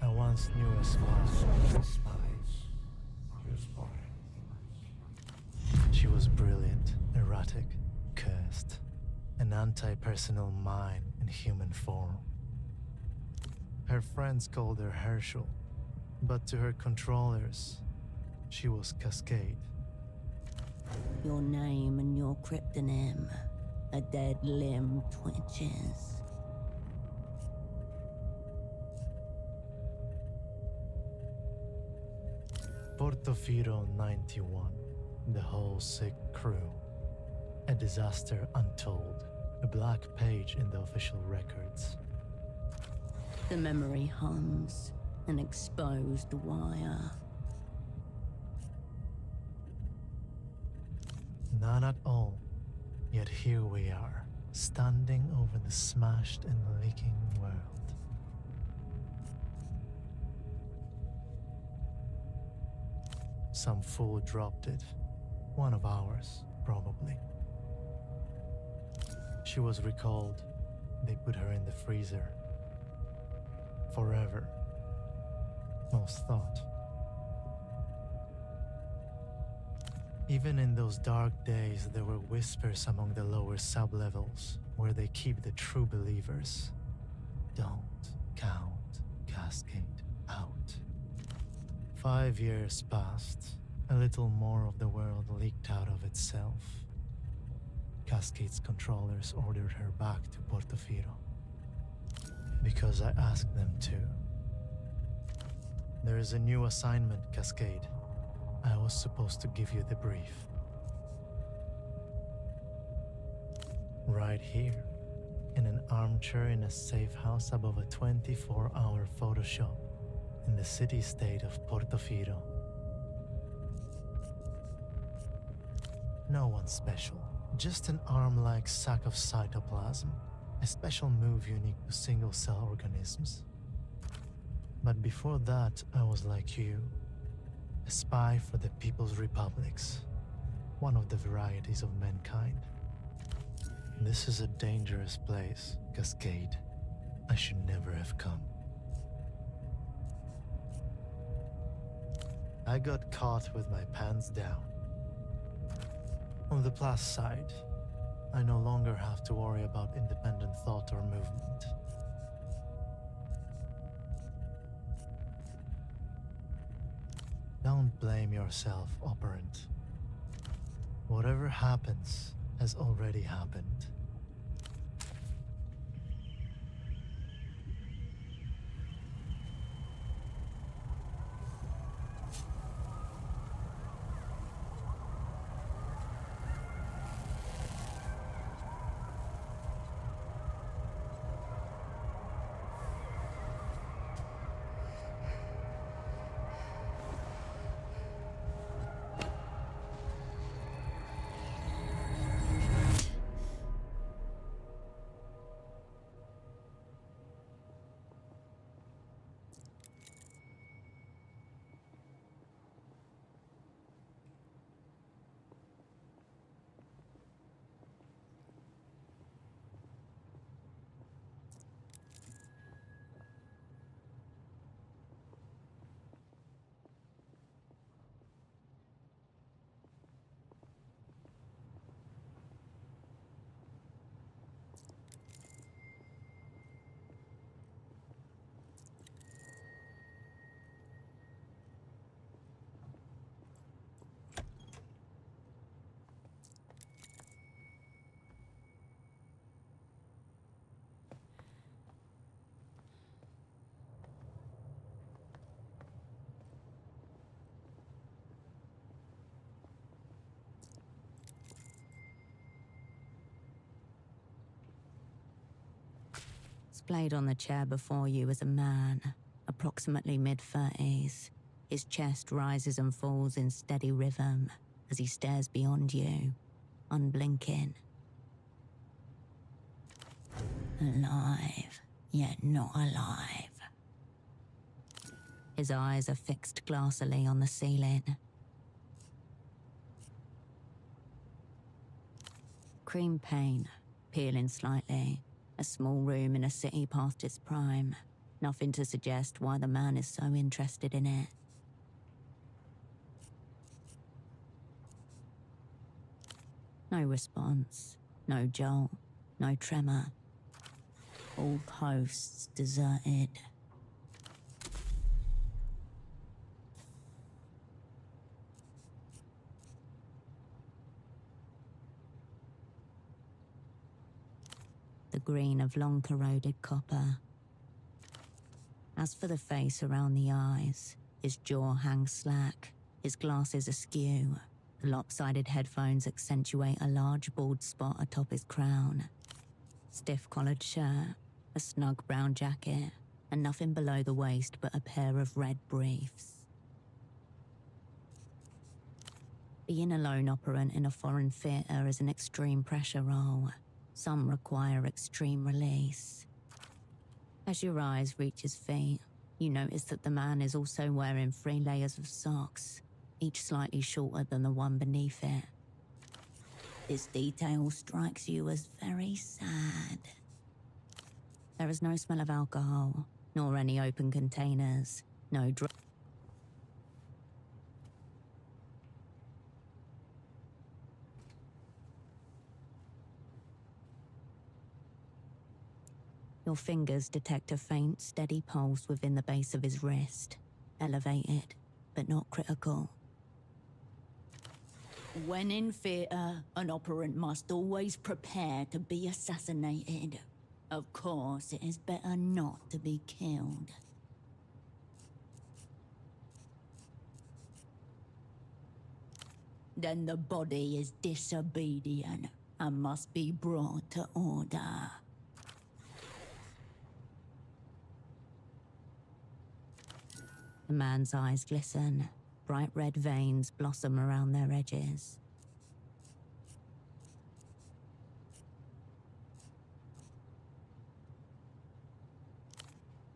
I once knew a spy. She was brilliant, erratic, cursed, an anti-personal mine in human form. Her friends called her Herschel, but to her controllers, she was Cascade. Your name and your cryptonym, a dead limb twitches. Portofino 91, the whole sick crew. A disaster untold, a black page in the official records. The memory hums, an exposed wire. None at all, yet here we are, standing over the smashed and leaking world. Some fool dropped it. One of ours, probably. She was recalled. They put her in the freezer. Forever. Most thought. Even in those dark days, there were whispers among the lower sublevels, where they keep the true believers. Don't count Cascade out. 5 years passed. A little more of the world leaked out of itself. Cascade's controllers ordered her back to Portofino. Because I asked them to. There is a new assignment, Cascade. I was supposed to give you the brief. Right here, in an armchair in a safe house above a 24-hour photo shop in the city-state of Portofino. No one special, just an arm-like sack of cytoplasm, a special move unique to single-cell organisms. But before that, I was like you, a spy for the People's Republics, one of the varieties of mankind. This is a dangerous place, Cascade. I should never have come. I got caught with my pants down. On the plus side, I no longer have to worry about independent thought or movement. Don't blame yourself, operant. Whatever happens has already happened. Displayed on the chair before you is a man, approximately mid-30s. His chest rises and falls in steady rhythm as he stares beyond you, unblinking. Alive, yet not alive. His eyes are fixed glassily on the ceiling. Cream paint, peeling slightly. A small room in a city past its prime. Nothing to suggest why the man is so interested in it. No response, no jolt, no tremor. All posts deserted. The green of long corroded copper. As for the face around the eyes, his jaw hangs slack, his glasses askew. The lopsided headphones accentuate a large bald spot atop his crown. Stiff-collared shirt, a snug brown jacket, and nothing below the waist but a pair of red briefs. Being a lone operant in a foreign theatre is an extreme pressure role. Some require extreme release. As your eyes reach his feet, you notice that the man is also wearing 3 layers of socks, each slightly shorter than the one beneath it. This detail strikes you as very sad. There is no smell of alcohol, nor any open containers, no drugs. Your fingers detect a faint, steady pulse within the base of his wrist. Elevated, but not critical. When in theatre, an operant must always prepare to be assassinated. Of course, it is better not to be killed. Then the body is disobedient and must be brought to order. The man's eyes glisten. Bright red veins blossom around their edges.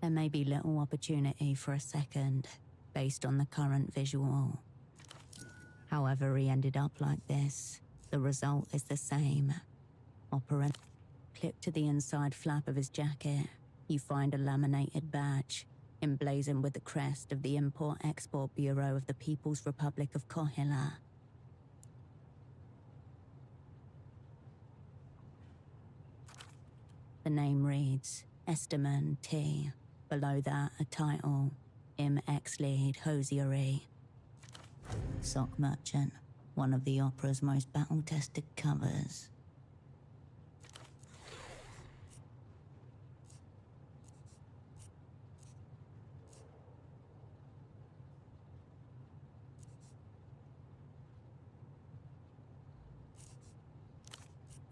There may be little opportunity for a second, based on the current visual. However he ended up like this, the result is the same. Operant. Clipped to the inside flap of his jacket, you find a laminated badge, emblazoned with the crest of the Import-Export Bureau of the People's Republic of Kohila. The name reads, Esteman T. Below that, a title, Im Ex-Lead Hosiery. Sock Merchant, one of the opera's most battle-tested covers.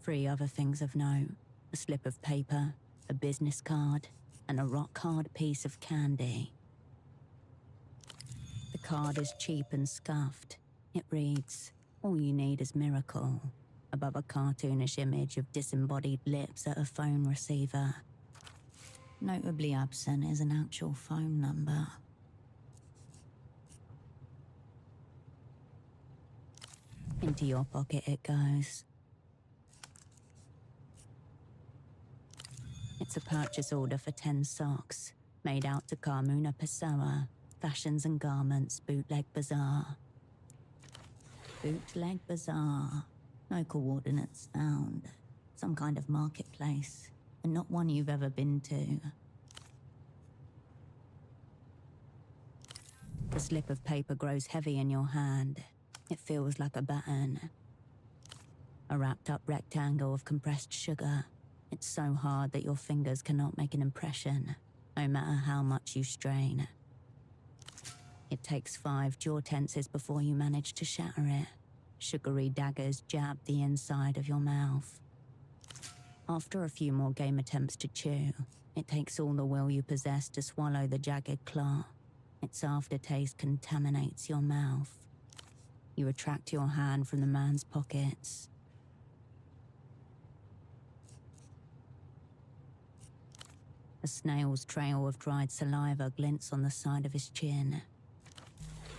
Three other things of note: a slip of paper, a business card, and a rock-hard piece of candy. The card is cheap and scuffed. It reads, "All you need is miracle," above a cartoonish image of disembodied lips at a phone receiver. Notably absent is an actual phone number. Into your pocket it goes. It's a purchase order for 10 socks, made out to Carmuna Pessoa, Fashions and Garments, Bootleg Bazaar. Bootleg Bazaar. No coordinates found. Some kind of marketplace, and not one you've ever been to. The slip of paper grows heavy in your hand. It feels like a baton. A wrapped-up rectangle of compressed sugar. It's so hard that your fingers cannot make an impression, no matter how much you strain. It takes 5 jaw tenses before you manage to shatter it. Sugary daggers jab the inside of your mouth. After a few more game attempts to chew, It takes all the will you possess to swallow the jagged claw. Its aftertaste contaminates your mouth. You retract your hand from the man's pockets. A snail's trail of dried saliva glints on the side of his chin.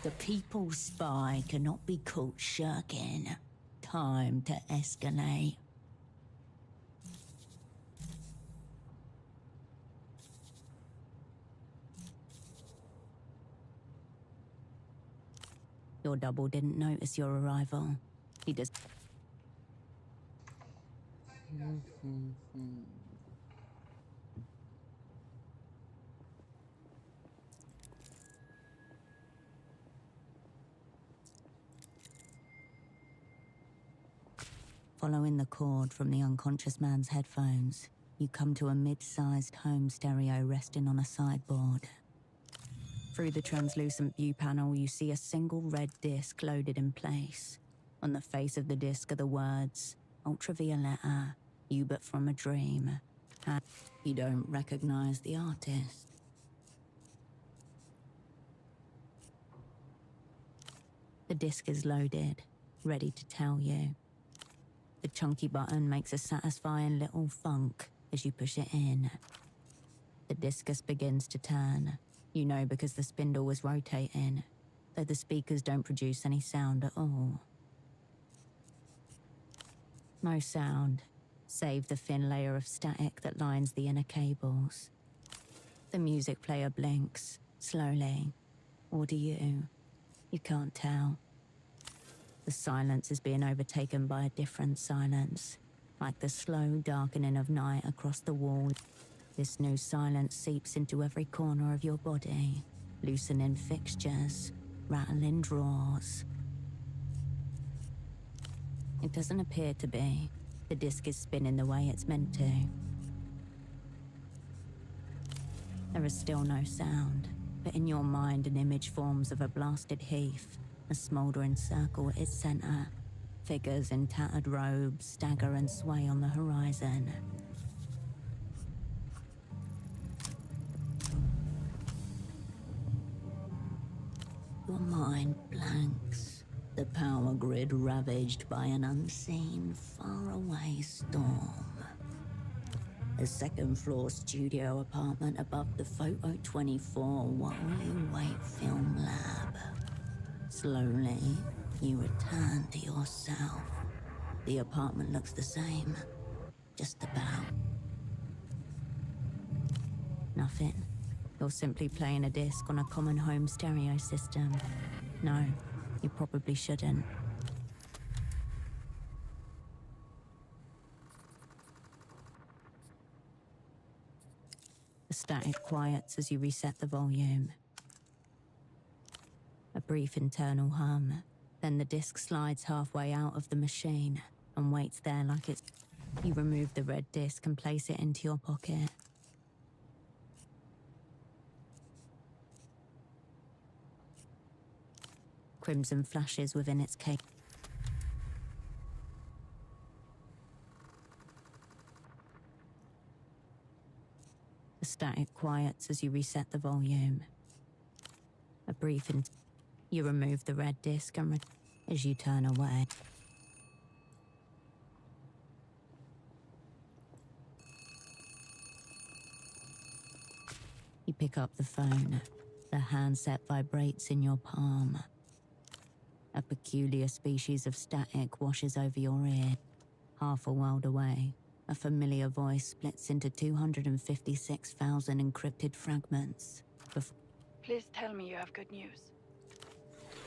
The people's spy cannot be caught shirking. Time to escalate. Your double didn't notice your arrival. He just... Following the cord from the unconscious man's headphones, you come to a mid-sized home stereo resting on a sideboard. Through the translucent view panel, you see a single red disc loaded in place. On the face of the disc are the words, "Ultravioletta, you but from a dream." And you don't recognize the artist. The disc is loaded, ready to tell you. The chunky button makes a satisfying little thunk as you push it in. The discus begins to turn. You know because the spindle was rotating, though the speakers don't produce any sound at all. No sound, save the thin layer of static that lines the inner cables. The music player blinks, slowly. Or do you? You can't tell. The silence is being overtaken by a different silence, like the slow darkening of night across the wall. This new silence seeps into every corner of your body, loosening fixtures, rattling drawers. It doesn't appear to be. The disc is spinning the way it's meant to. There is still no sound, but in your mind an image forms of a blasted heath, a smouldering circle at its center. Figures in tattered robes stagger and sway on the horizon. Your mind blanks, the power grid ravaged by an unseen, faraway storm. A second-floor studio apartment above the Photo 24 while you wait film lab. Slowly, you return to yourself. The apartment looks the same, just about. Nothing. You're simply playing a disc on a common home stereo system. No, you probably shouldn't. The static quiets as you reset the volume. A brief internal hum, then the disc slides halfway out of the machine and waits there like it's... You remove the red disc and place it into your pocket. Crimson flashes within its case. The static quiets as you reset the volume. A brief You remove the red disc and as you turn away. You pick up the phone. The handset vibrates in your palm. A peculiar species of static washes over your ear. Half a world away, a familiar voice splits into 256,000 encrypted fragments. Please tell me you have good news.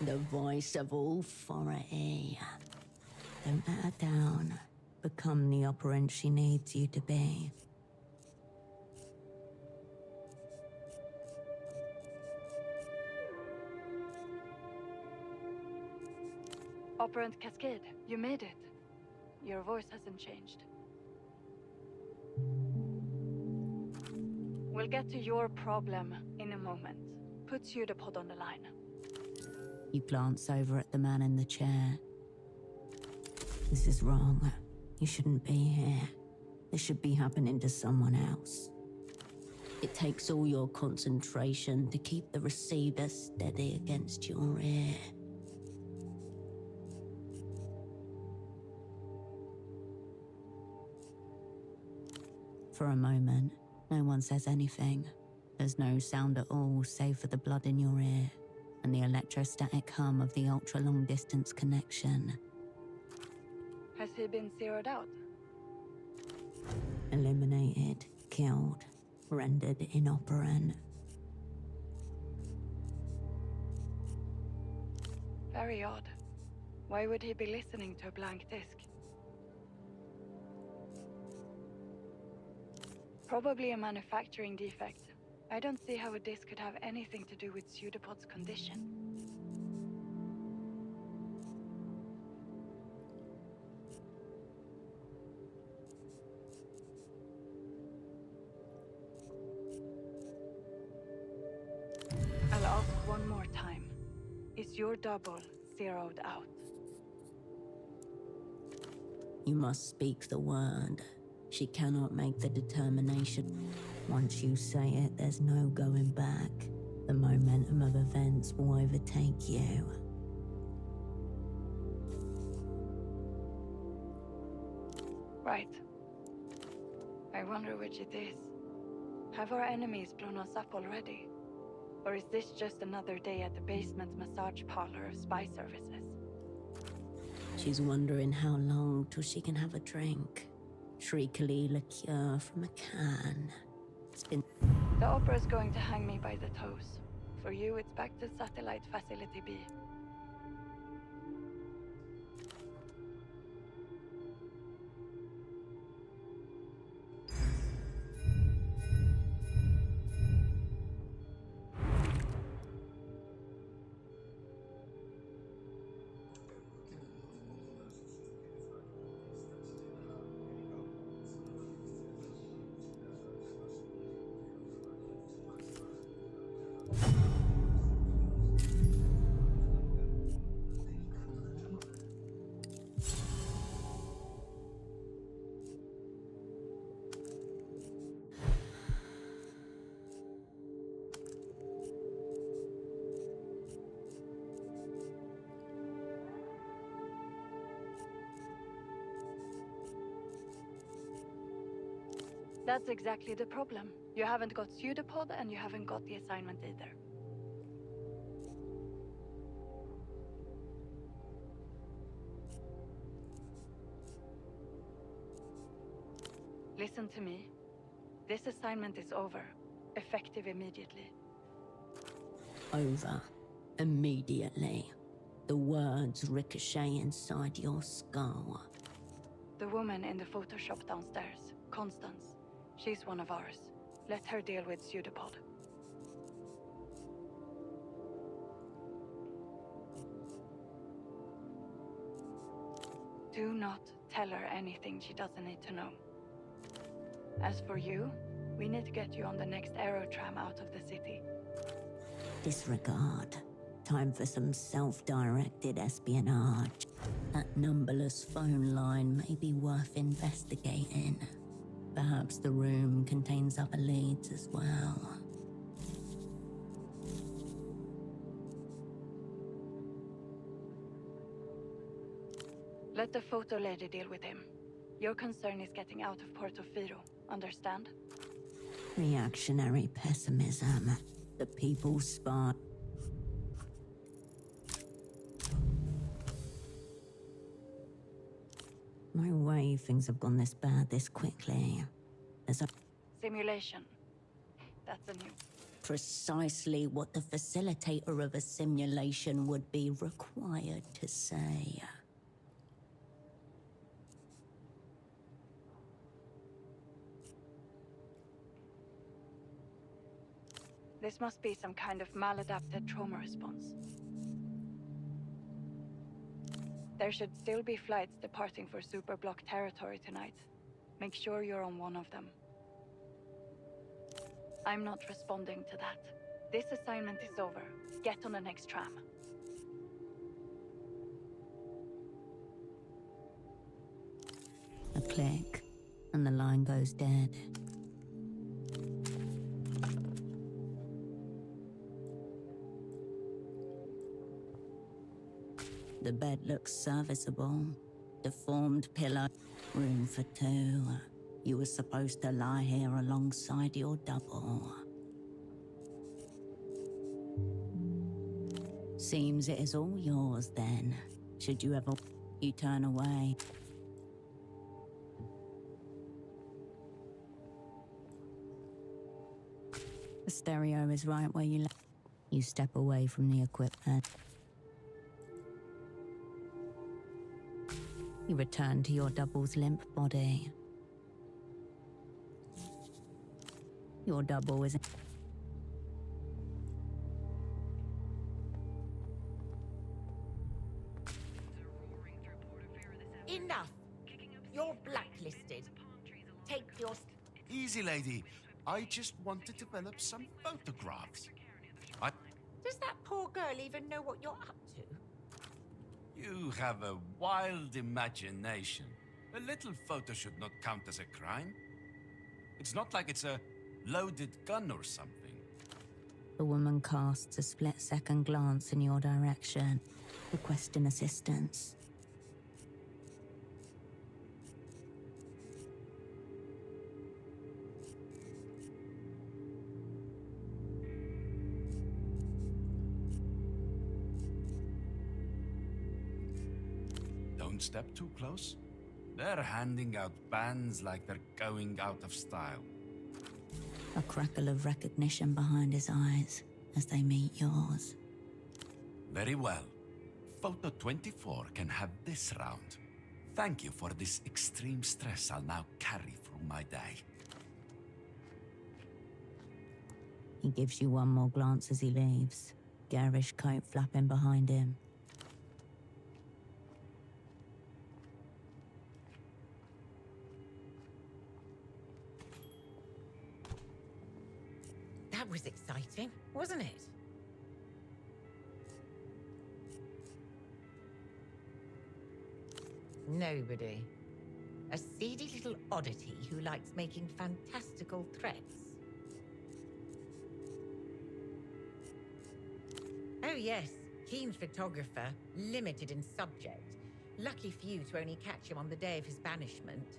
The voice of authority. Don't let her down. Become the operant she needs you to be. Operant Cascade, you made it. Your voice hasn't changed. We'll get to your problem in a moment. Put Pseudopod on the line. You glance over at the man in the chair. This is wrong. You shouldn't be here. This should be happening to someone else. It takes all your concentration to keep the receiver steady against your ear. For a moment, no one says anything. There's no sound at all save for the blood in your ear and the electrostatic hum of the ultra-long-distance connection. Has he been zeroed out? Eliminated, killed, rendered inoperant. Very odd. Why would he be listening to a blank disc? Probably a manufacturing defect. I don't see how a disc could have anything to do with Pseudopod's condition. I'll ask one more time. Is your double zeroed out? You must speak the word. She cannot make the determination. Once you say it, there's no going back. The momentum of events will overtake you. Right. I wonder which it is. Have our enemies blown us up already? Or is this just another day at the basement massage parlor of spy services? She's wondering how long till she can have a drink. Shriekily liqueur from a can. It's been... The opera's going to hang me by the toes. For you, it's back to Satellite Facility B. That's exactly the problem. You haven't got Pseudopod and you haven't got the assignment either. Listen to me. This assignment is over. Effective immediately. Over. Immediately. The words ricochet inside your skull. The woman in the photo shop downstairs, Constance. She's one of ours. Let her deal with Pseudopod. Do not tell her anything she doesn't need to know. As for you, we need to get you on the next aerotram out of the city. Disregard. Time for some self-directed espionage. That numberless phone line may be worth investigating. Perhaps the room contains other leads as well. Let the photo lady deal with him. Your concern is getting out of Portofino, understand? Reactionary pessimism. The people's spy. No way things have gone this bad this quickly. There's a... Simulation. That's a new. Precisely what the facilitator of a simulation would be required to say. This must be some kind of maladapted trauma response. There should still be flights departing for Superblock territory tonight. Make sure you're on one of them. I'm not responding to that. This assignment is over. Get on the next tram. A click, and the line goes dead. The bed looks serviceable. Deformed pillow. Room for two. You were supposed to lie here alongside your double. Seems it is all yours then. Should you ever you turn away. The stereo is right where you left. You step away from the equipment. You return to your double's limp body. Your double is... Enough! You're blacklisted. Take your... Easy, lady. I just want to develop some photographs. Does that poor girl even know what you're up to? You have a wild imagination. A little photo should not count as a crime. It's not like it's a loaded gun or something. The woman casts a split-second glance in your direction, requesting assistance. Don't step too close. They're handing out bans like they're going out of style. A crackle of recognition behind his eyes as they meet yours. Very well. Photo 24 can have this round. Thank you for this extreme stress I'll now carry through my day. He gives you one more glance as he leaves, garish coat flapping behind him. That was exciting, wasn't it? Nobody. A seedy little oddity who likes making fantastical threats. Oh yes, keen photographer, limited in subject. Lucky for you to only catch him on the day of his banishment.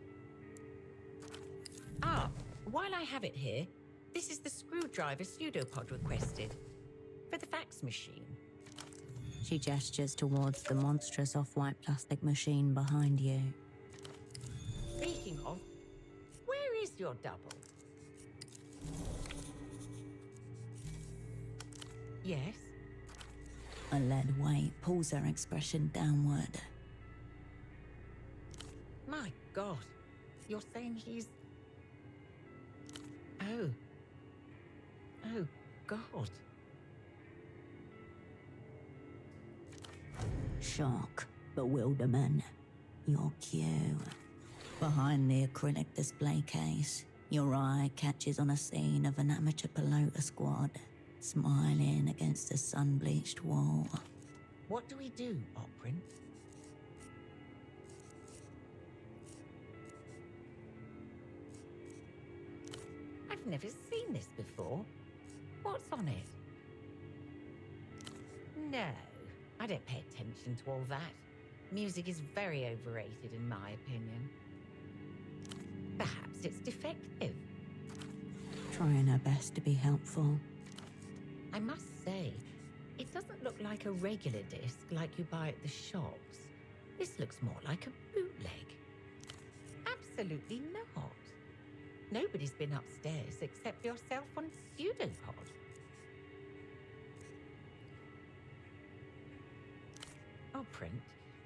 Ah, while I have it here, this is the screwdriver pseudopod requested for the fax machine. She gestures towards the monstrous off-white plastic machine behind you. Speaking of, where is your double? Yes? A lead weight pulls her expression downward. My God, you're saying he's... Oh. Oh, God. Shock, bewilderment, your cue. Behind the acrylic display case, your eye catches on a scene of an amateur pelota squad, smiling against a sun-bleached wall. What do we do, Oprint? I've never seen this before. What's on it? No, I don't pay attention to all that. Music is very overrated in my opinion. Perhaps it's defective. Trying her best to be helpful. I must say, it doesn't look like a regular disc like you buy at the shops. This looks more like a bootleg. Absolutely not. Nobody's been upstairs except yourself on Pseudopod. Oh, Print,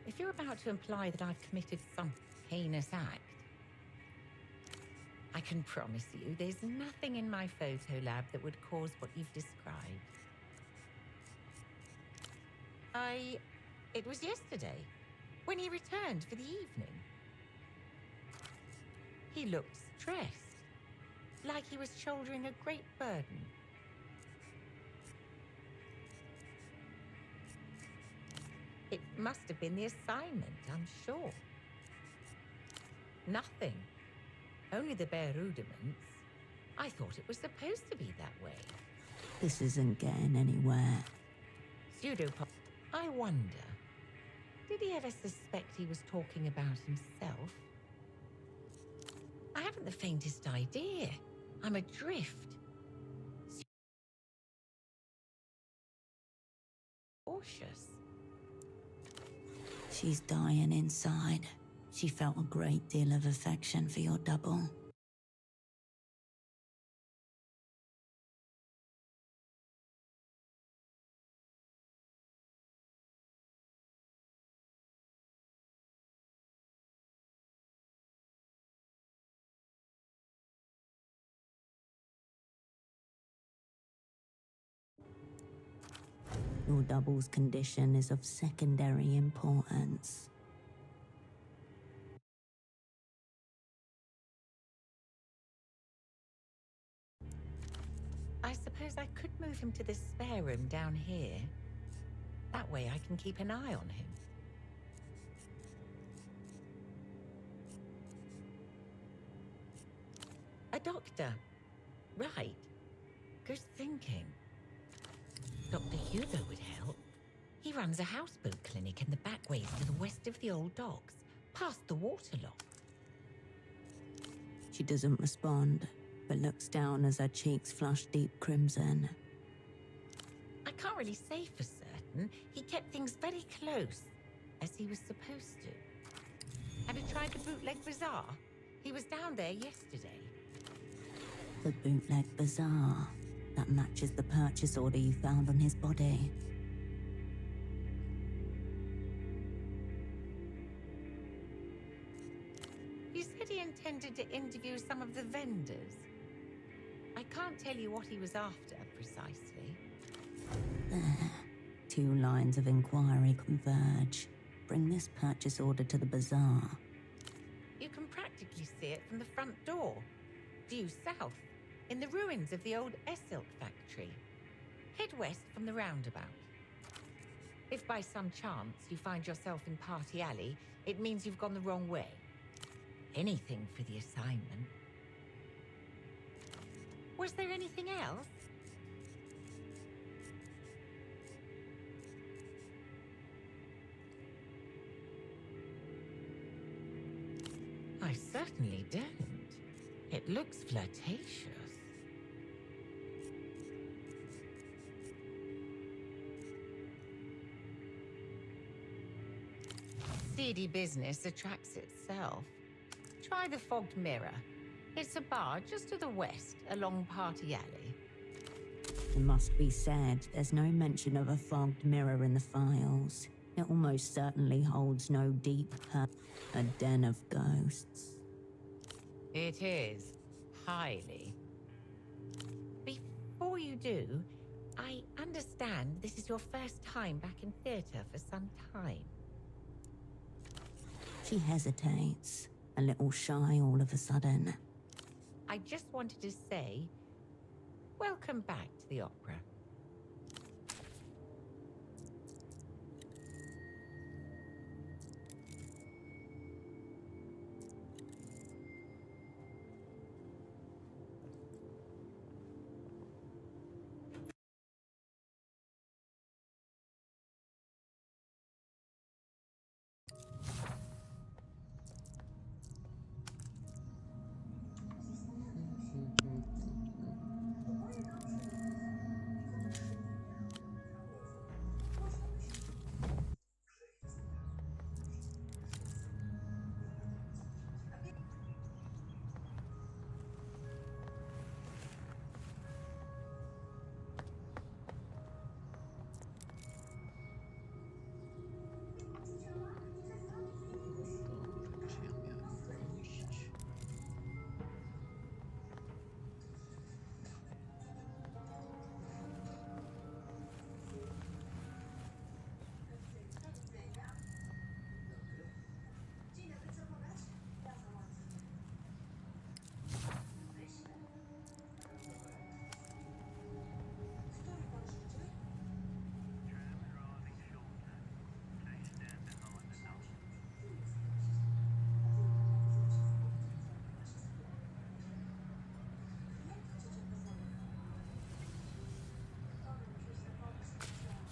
if you're about to imply that I've committed some heinous act, I can promise you there's nothing in my photo lab that would cause what you've described. It was yesterday, when he returned for the evening. He looked stressed, like he was shouldering a great burden. It must have been the assignment, I'm sure. Nothing. Only the bare rudiments. I thought it was supposed to be that way. This isn't getting anywhere. Pseudopod. I wonder. Did he ever suspect he was talking about himself? I haven't the faintest idea. I'm adrift. Cautious. She's dying inside. She felt a great deal of affection for your double. Your double's condition is of secondary importance. I suppose I could move him to the spare room down here. That way I can keep an eye on him. A doctor. Right. Good thinking. Dr. Hugo would help. He runs a houseboat clinic in the back ways to the west of the old docks, past the waterlock. She doesn't respond, but looks down as her cheeks flush deep crimson. I can't really say for certain. He kept things very close, as he was supposed to. Have you tried the bootleg bazaar? He was down there yesterday. The bootleg bazaar. That matches the purchase order you found on his body. You said he intended to interview some of the vendors. I can't tell you what he was after, precisely. There. 2 lines of inquiry converge. Bring this purchase order to the bazaar. You can practically see it from the front door. Due south, in the ruins of the old silk factory. Head west from the roundabout. If by some chance you find yourself in Party Alley, it means you've gone the wrong way. Anything for the assignment. Was there anything else? I certainly don't. It looks flirtatious. Seedy business attracts itself. Try the Fogged Mirror. It's a bar just to the west, along Party Alley. It must be said, there's no mention of a fogged mirror in the files. It almost certainly holds no deep a den of ghosts. It is. Highly. Before you do, I understand this is your first time back in theatre for some time. She hesitates, a little shy all of a sudden. I just wanted to say, welcome back to the opera.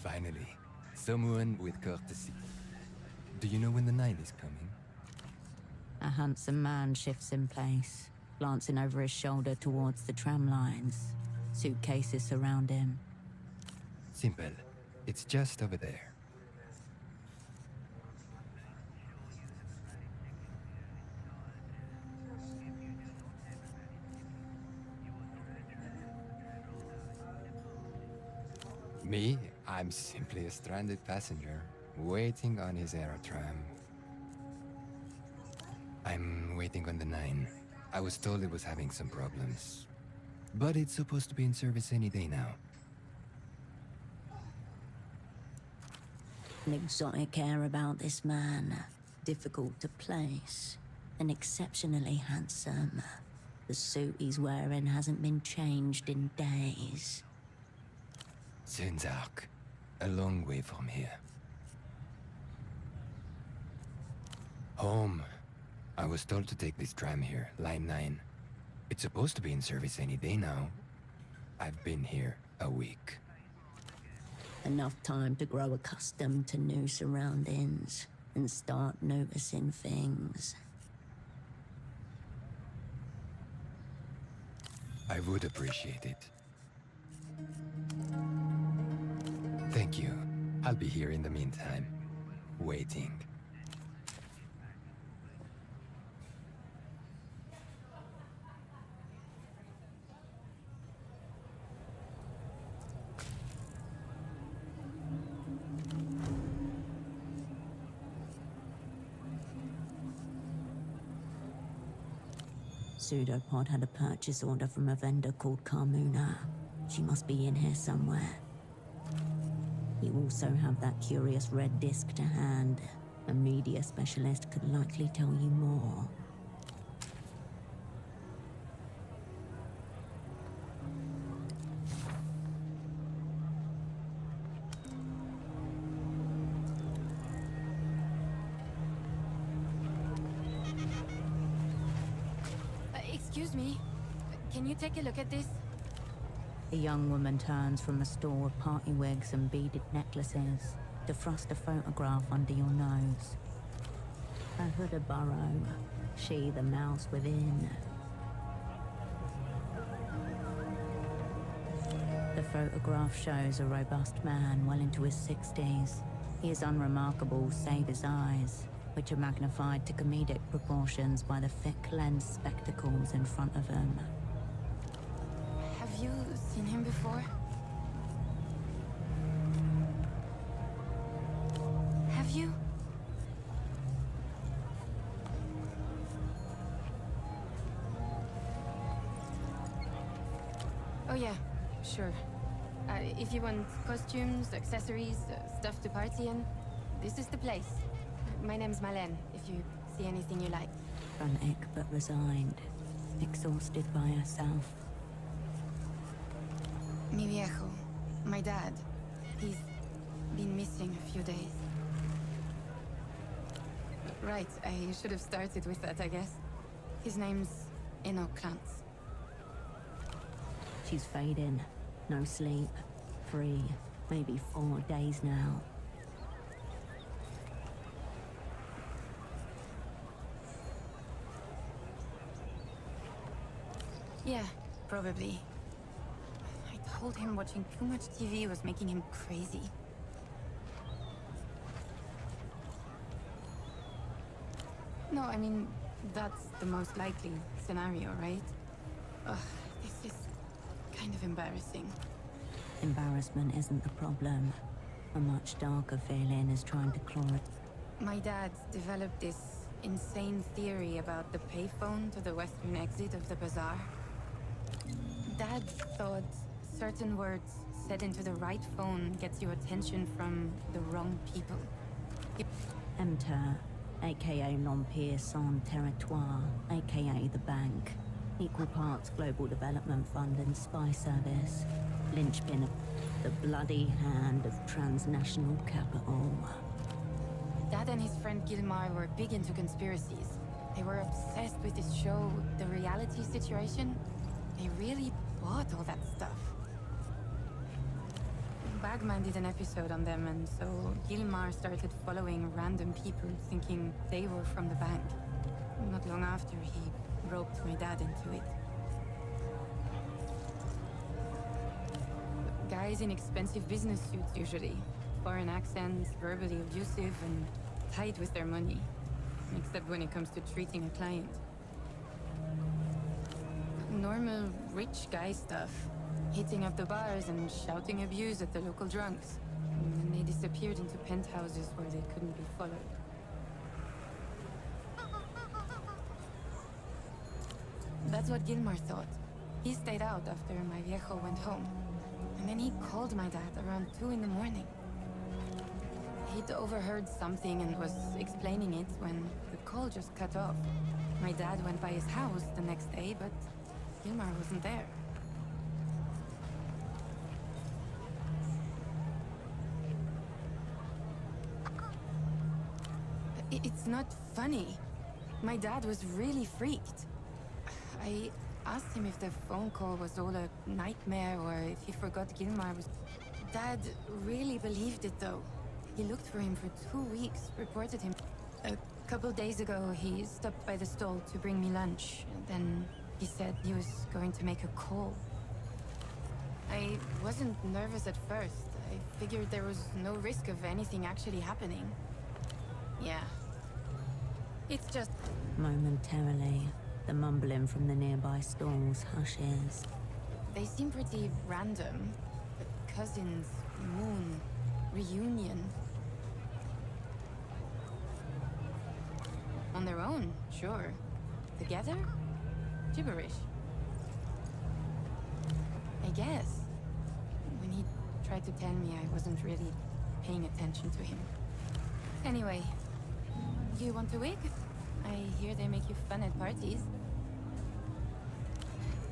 Finally, someone with courtesy. Do you know when the night is coming? A handsome man shifts in place, glancing over his shoulder towards the tram lines. Suitcases surround him. Simple. It's just over there. Me? I'm simply a stranded passenger, waiting on his aerotram. I'm waiting on the 9. I was told it was having some problems. But it's supposed to be in service any day now. An exotic air about this man. Difficult to place. And exceptionally handsome. The suit he's wearing hasn't been changed in days. Zenzark. A long way from here. Home. I was told to take this tram here, line 9. It's supposed to be in service any day now. I've been here a week. Enough time to grow accustomed to new surroundings and start noticing things. I would appreciate it. Thank you. I'll be here in the meantime, waiting. Pseudopod had a purchase order from a vendor called Carmuna. She must be in here somewhere. You also have that curious red disc to hand. A media specialist could likely tell you more. Excuse me. Can you take a look at this? A young woman turns from a store of party wigs and beaded necklaces to thrust a photograph under your nose. A hooded burrow, she the mouse within. The photograph shows a robust man well into his 60s. He is unremarkable save his eyes, which are magnified to comedic proportions by the thick lens spectacles in front of him. Have you seen him before? Have you? Oh yeah, sure. If you want costumes, accessories, stuff to party in, this is the place. My name's Malène, if you see anything you like. Frantic but resigned, exhausted by herself. Mi viejo, my dad. He's been missing a few days. Right, I should have started with that, I guess. His name's Klantz. She's fading. No sleep. 3, maybe 4 days now. Yeah, probably. I told him watching too much TV was making him crazy. No, I mean, that's the most likely scenario, right? Ugh, this is kind of embarrassing. Embarrassment isn't the problem. A much darker feeling is trying to claw it. My dad developed this insane theory about the payphone to the western exit of the bazaar. Dad thought certain words said into the right phone gets you attention from the wrong people. Enter, aka L'Empire Sans Territoire, aka the bank. Equal parts Global Development Fund and spy service. Linchpin of the bloody hand of transnational capital. Dad and his friend Gilmar were big into conspiracies. They were obsessed with this show, The Reality Situation. They really bought all that stuff. Bagman did an episode on them, and so Gilmar started following random people thinking they were from the bank. Not long after, he roped my dad into it. Guys in expensive business suits, usually. Foreign accents, verbally abusive, and tight with their money. Except when it comes to treating a client. Normal rich guy stuff. Hitting up the bars and shouting abuse at the local drunks. And then they disappeared into penthouses where they couldn't be followed. That's what Gilmar thought. He stayed out after my viejo went home. And then he called my dad around 2 in the morning. He'd overheard something and was explaining it when the call just cut off. My dad went by his house the next day, but Gilmar wasn't there. It's not funny. My dad was really freaked. I asked him if the phone call was all a nightmare or if he forgot Gilmar was... Dad really believed it, though. He looked for him for 2 weeks, reported him. A couple days ago, he stopped by the stall to bring me lunch. Then he said he was going to make a call. I wasn't nervous at first. I figured there was no risk of anything actually happening. Yeah. It's just... Momentarily, the mumbling from the nearby stalls hushes. They seem pretty random. Cousins, moon, reunion. On their own, sure. Together? Gibberish. I guess. When he tried to tell me, I wasn't really paying attention to him. Anyway, you want a wig? I hear they make you fun at parties.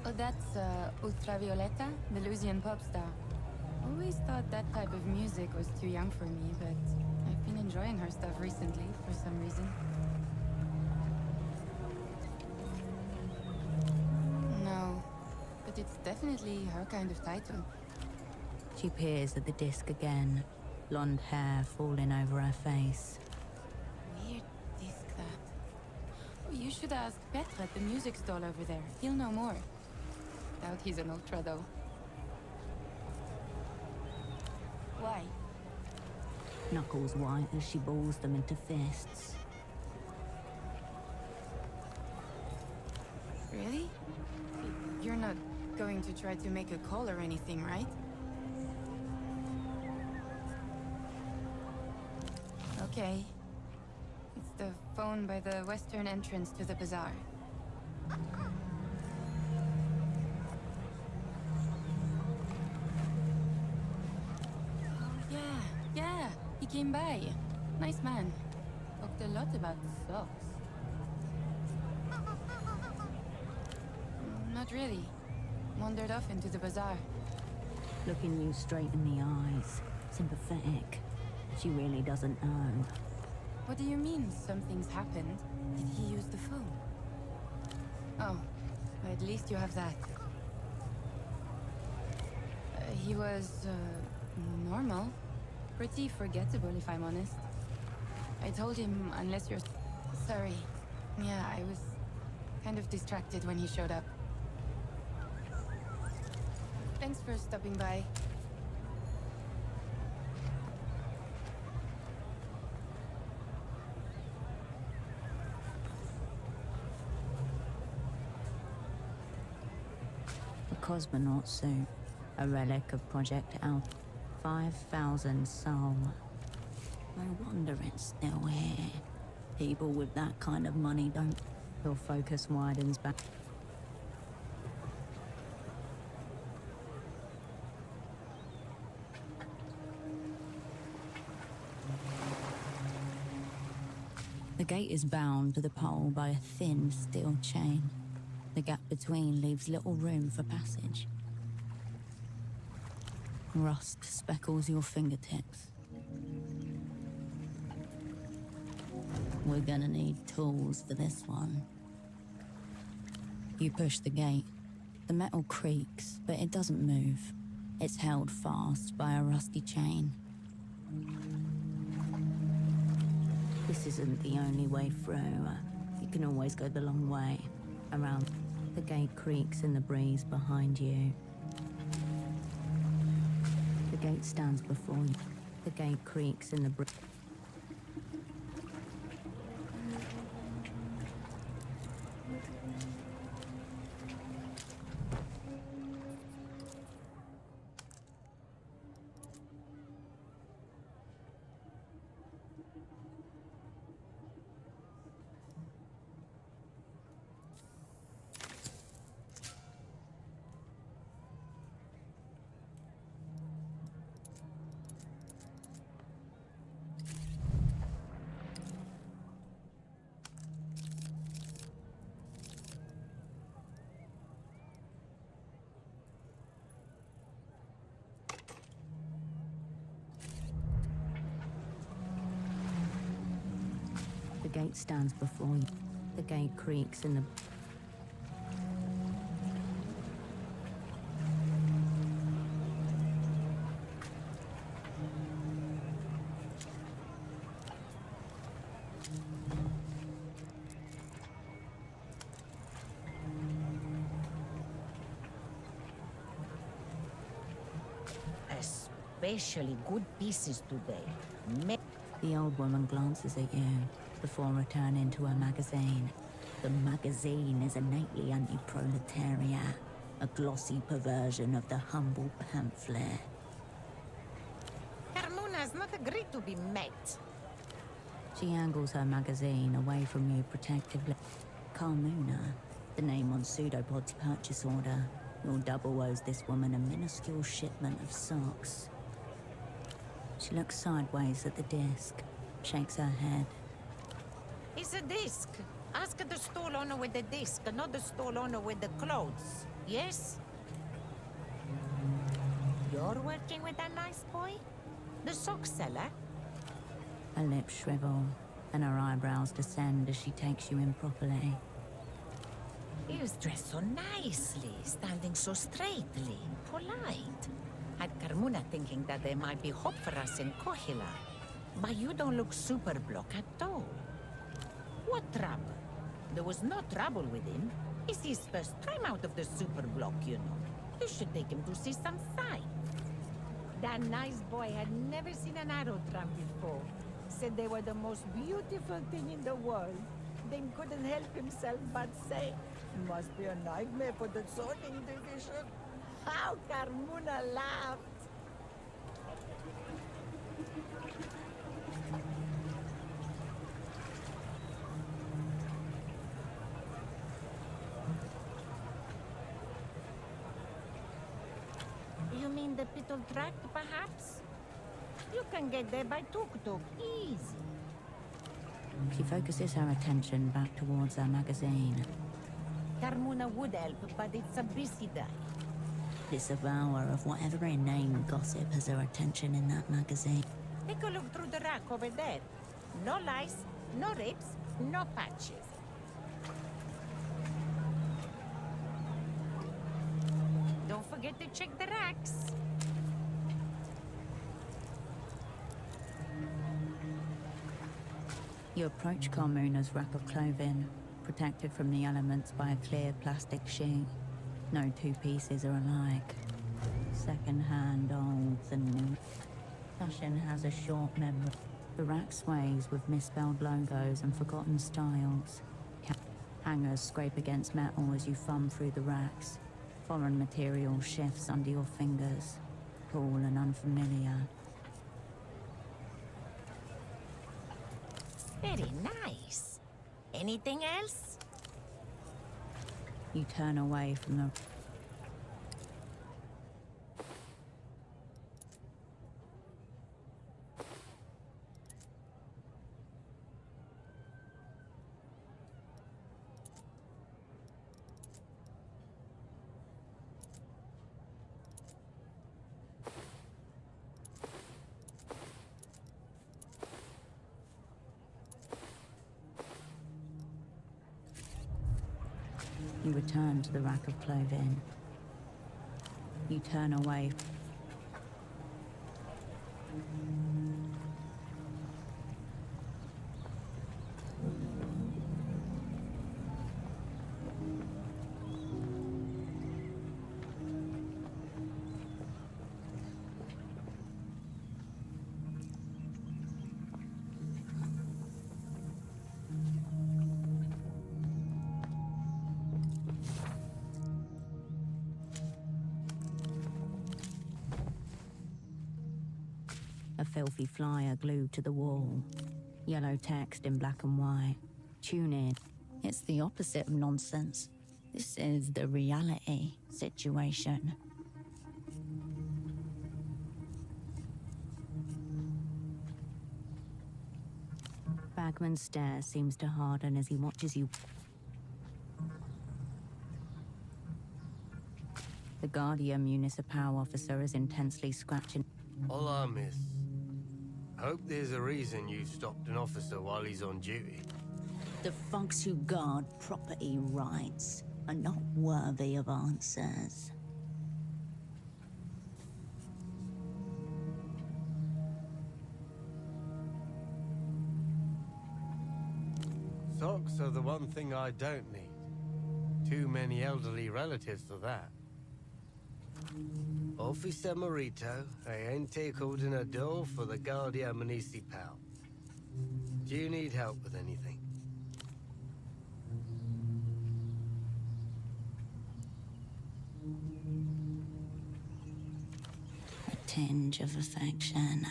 Oh, that's Ultravioleta, the Elysium pop star. Always thought that type of music was too young for me, but I've been enjoying her stuff recently for some reason. No, but it's definitely her kind of title. She peers at the disc again, blonde hair falling over her face. Weird disc, that. Oh, you should ask Petra at the music stall over there. He'll know more. Doubt he's an ultra, though. Why? Knuckles white as she balls them into fists. Really? You're not going to try to make a call or anything, right? Okay. It's the phone by the western entrance to the bazaar. Yeah, he came by. Nice man. Talked a lot about socks. Not really. Wandered off into the bazaar. Looking you straight in the eyes, sympathetic. She really doesn't know. What do you mean, something's happened? Did he use the phone? Oh, at least you have that. He was, normal. Pretty forgettable, if I'm honest. I told him, unless you're... Sorry. Yeah, I was kind of distracted when he showed up. Thanks for stopping by. A cosmonaut suit, a relic of Project Alpha. 5,000 soul. No wonder it's still here. People with that kind of money don't... Your focus widens back. The gate is bound to the pole by a thin steel chain. The gap between leaves little room for passage. Rust speckles your fingertips. We're gonna need tools for this one. You push the gate. The metal creaks, but it doesn't move. It's held fast by a rusty chain. This isn't the only way through. You can always go the long way, around. The gate creaks in the breeze behind you. The gate stands before you. The gate creaks in the breeze. The gate stands before you. The gate creaks in the... Especially good pieces today. The old woman glances at you before returning to her magazine. The magazine is innately anti-proletariat, a glossy perversion of the humble pamphlet. Carmona has not agreed to be met. She angles her magazine away from you protectively. Carmona, the name on Pseudopod's purchase order. Your double owes this woman a minuscule shipment of socks. She looks sideways at the disc, shakes her head. It's a disc. Ask the stall owner with the disc, not the stall owner with the clothes. Yes? You're working with that nice boy? The sock seller? Her lips shrivel, and her eyebrows descend as she takes you in properly. He was dressed so nicely, standing so straightly, polite. Had Carmona thinking that there might be hope for us in Kohila. But you don't look super block at all. What trouble? There was no trouble with him. It's his first time out of the super block, you know. You should take him to see some sights. That nice boy had never seen an arrow tramp before. Said they were the most beautiful thing in the world. Then couldn't help himself but say, must be a nightmare for the sorting division. How Carmona laughed. You mean the Pittle Tract, perhaps? You can get there by tuk-tuk, easy. She focuses her attention back towards her magazine. Carmona would help, but it's a busy day. This avowal of whatever inane gossip has her attention in that magazine. Take a look through the rack over there. No lice, no rips, no patches. Don't forget to check the racks. You approach Carmona's rack of clothing, protected from the elements by a clear plastic sheet. No two pieces are alike. Second-hand, old and new. Fashion has a short memory. The rack sways with misspelled logos and forgotten styles. Hangers scrape against metal as you thumb through the racks. Foreign material shifts under your fingers, cool and unfamiliar. Very nice. Anything else? You turn away from the... You return to the rack of clothing. You turn away. A filthy flyer glued to the wall. Yellow text in black and white. Tune in. It's the opposite of nonsense. This is the reality situation. Bagman's stare seems to harden as he watches you. The Guardia Municipal officer is intensely scratching. Hola, miss. Hope there's a reason you stopped an officer while he's on duty. The folks who guard property rights are not worthy of answers. Socks are the one thing I don't need. Too many elderly relatives for that. Officer Morito, agente coordinador for the Guardia Municipal. Do you need help with anything? A tinge of affection.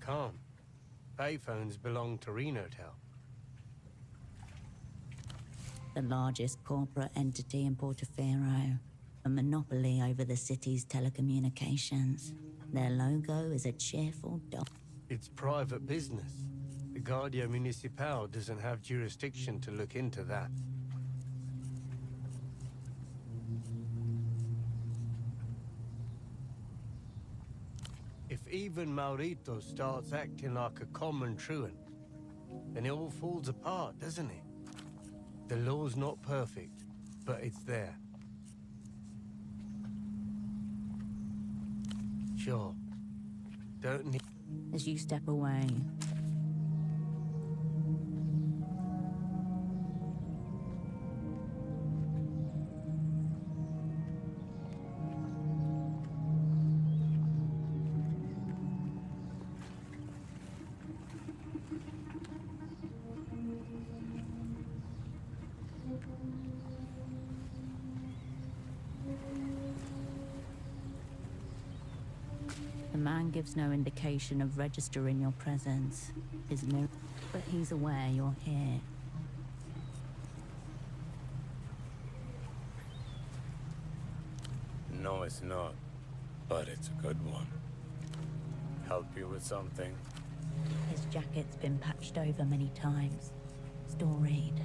Can't. Payphones belong to Renotel. The largest corporate entity in Portofino. A monopoly over the city's telecommunications. Their logo is a cheerful dog. It's private business. The Guardia Municipal doesn't have jurisdiction to look into that. If even Maurito starts acting like a common truant, then it all falls apart, doesn't it? The law's not perfect, but it's there. Sure. Don't need... As you step away, the man gives no indication of registering your presence. His mirror, but he's aware you're here. No, it's not. But it's a good one. Help you with something? His jacket's been patched over many times. Storied.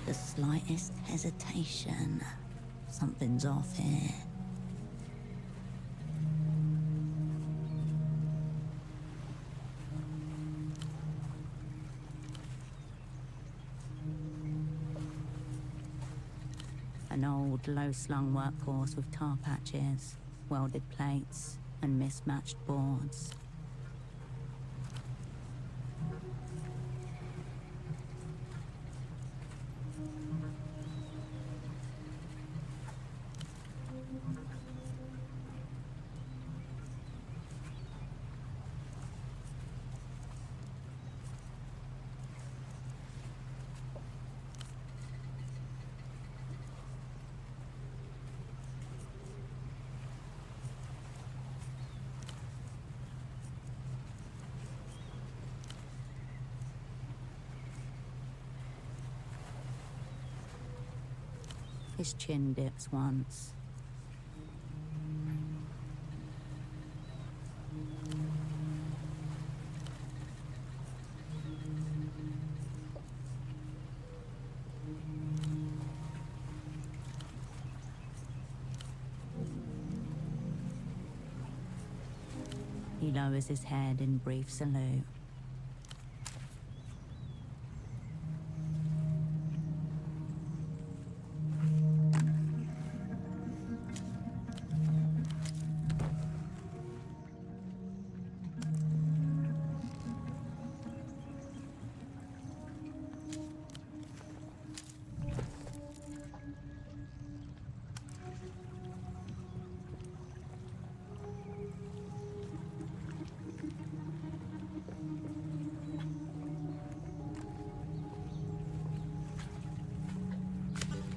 The slightest hesitation. Something's off here. An old, low-slung workhorse with tar patches, welded plates, and mismatched boards. His chin dips once. He He lowers his head in brief salute.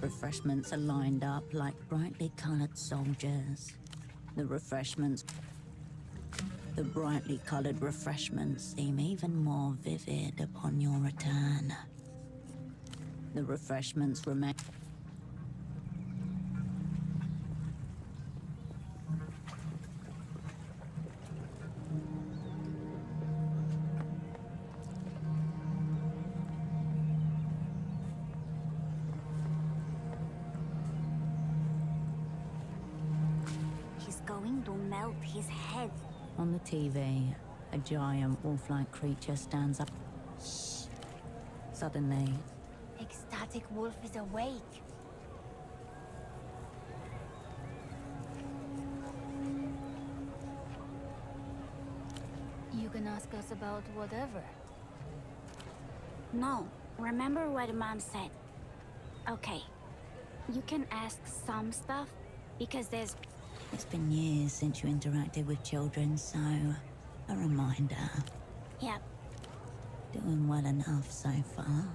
Refreshments are lined up like brightly colored soldiers. The brightly colored refreshments seem even more vivid upon your return. The refreshments remain. Going to melt his head. On the TV, a giant wolf-like creature stands up. Shh. Suddenly, Ecstatic wolf is awake. You can ask us about whatever. No, remember what Mom said. Okay, you can ask some stuff, because there's... It's been years since you interacted with children, so a reminder. Yep. Doing well enough so far.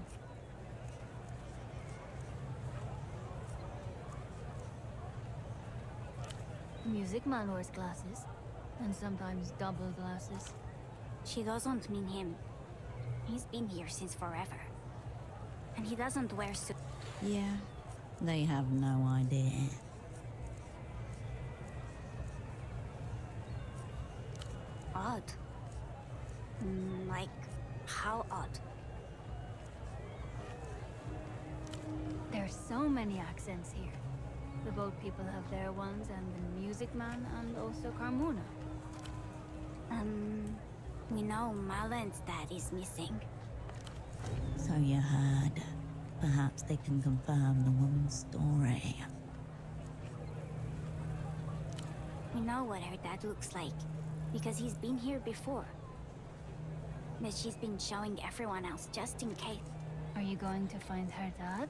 Music man wears glasses, and sometimes double glasses. She doesn't mean him. He's been here since forever. And he doesn't wear suits. Yeah, they have no idea. Odd. Like, how odd? There's so many accents here. The boat people have their ones, and the music man, and also Carmona. We know Malvin's dad is missing. So you heard. Perhaps they can confirm the woman's story. We know what her dad looks like, because he's been here before. But she's been showing everyone else just in case. Are you going to find her dad?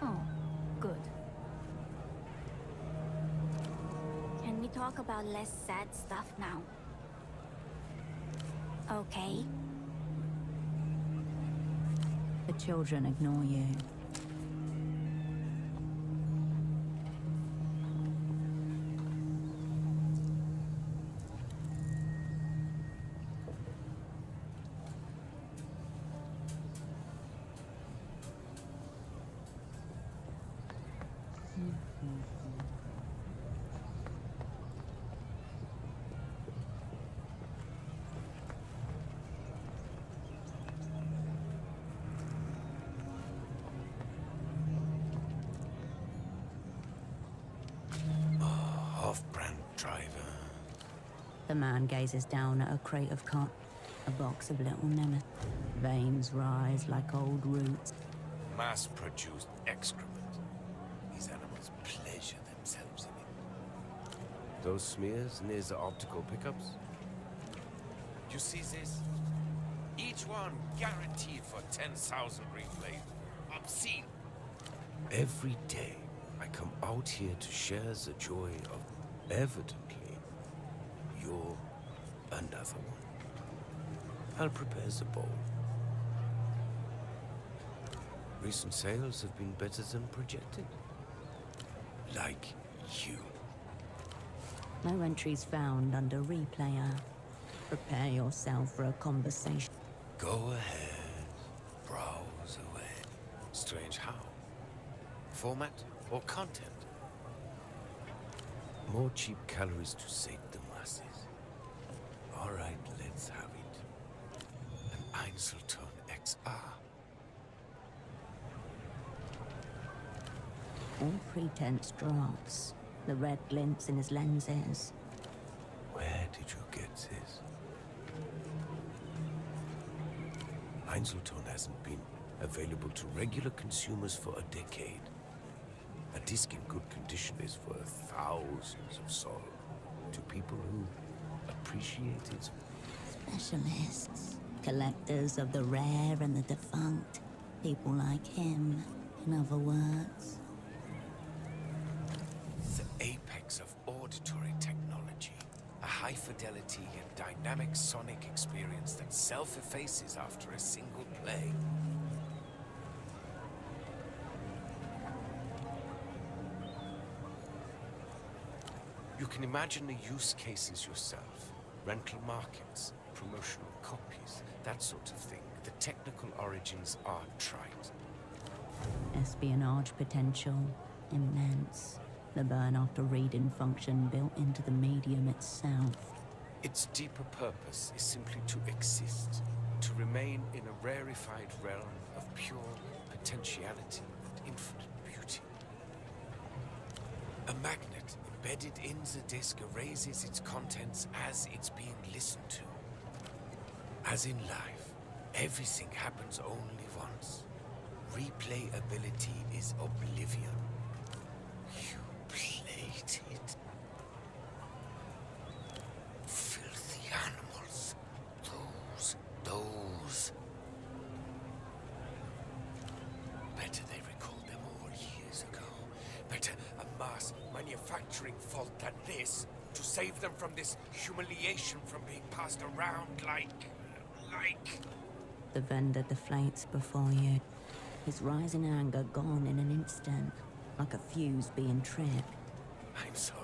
Oh, good. Can we talk about less sad stuff now? Okay. The children ignore you. Off-brand driver. The man gazes down at a crate of a box of little nemesis. Veins rise like old roots. Mass-produced excrement. These animals pleasure themselves in it. Those smears near the optical pickups? You see this? Each one guaranteed for 10,000 replays. Obscene. Every day, I come out here to share the joy of... Evidently, you're another one. I'll prepare the bowl. Recent sales have been better than projected. Like you. No entries found under replayer. Prepare yourself for a conversation. Go ahead. Browse away. Strange how? Format or content? More cheap calories to sate the masses. All right, let's have it. An Einzelton XR. All pretense drops. The red glints in his lenses. Einzelton hasn't been available to regular consumers for a decade. A disc in good condition is worth thousands of sol to people who appreciate it. Specialists, collectors of the rare and the defunct. People like him, in other words. The apex of auditory technology. A high-fidelity and dynamic sonic experience that self-effaces after a single play. You can imagine the use cases yourself. Rental markets, promotional copies, that sort of thing. The technical origins are trite. Espionage potential, immense. The burn after reading function built into the medium itself. Its deeper purpose is simply to exist, to remain in a rarefied realm of pure potentiality and infinite beauty. A magnet embedded in the disk erases its contents as it's being listened to. As in life, everything happens only once. Replayability is oblivion. You played it. Filthy animals. Those. Better they recalled them all years ago. Better a mass manufacturing fault than this, to save them from this humiliation from being passed around like... The vendor deflates before you. His rising anger gone in an instant, like a fuse being tripped. I'm sorry.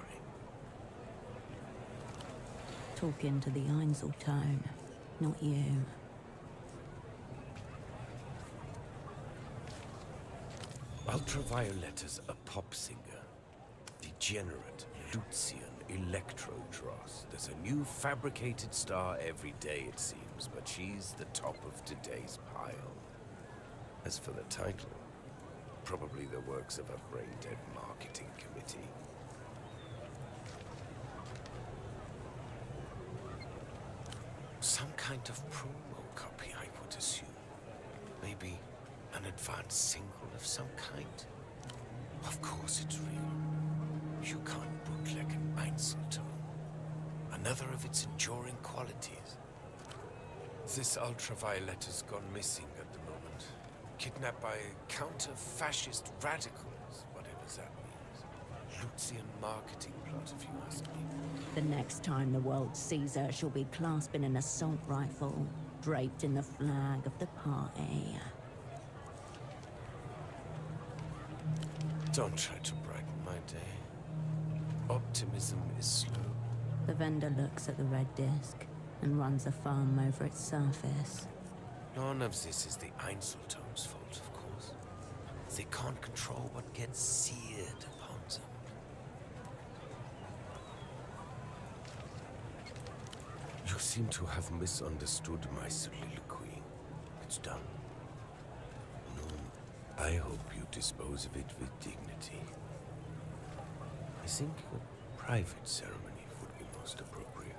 Talking to the Einzeltone, not you. Ultraviolet is a pop singer. Degenerate Lucian Electro-Dross. There's a new fabricated star every day, it seems, but she's the top of today's pile. As for the title, probably the works of a brain-dead marketing committee. Some kind of promo copy, I would assume. Maybe an advanced single of some kind. Of course it's real. You can't bootleg an Einzelton. Another of its enduring qualities. This ultraviolet has gone missing at the moment. Kidnapped by counter-fascist radicals, whatever that means. Lucian marketing plot, if you ask me. The next time the world sees her, she'll be clasping an assault rifle, draped in the flag of the party. Don't try to brighten my day. Optimism is slow. The vendor looks at the red disc and runs a thumb over its surface. None of this is the Einzeltone's fault, of course. They can't control what gets seared upon them. You seem to have misunderstood my soliloquy. It's done. No, I hope you dispose of it with dignity. I think a private ceremony would be most appropriate.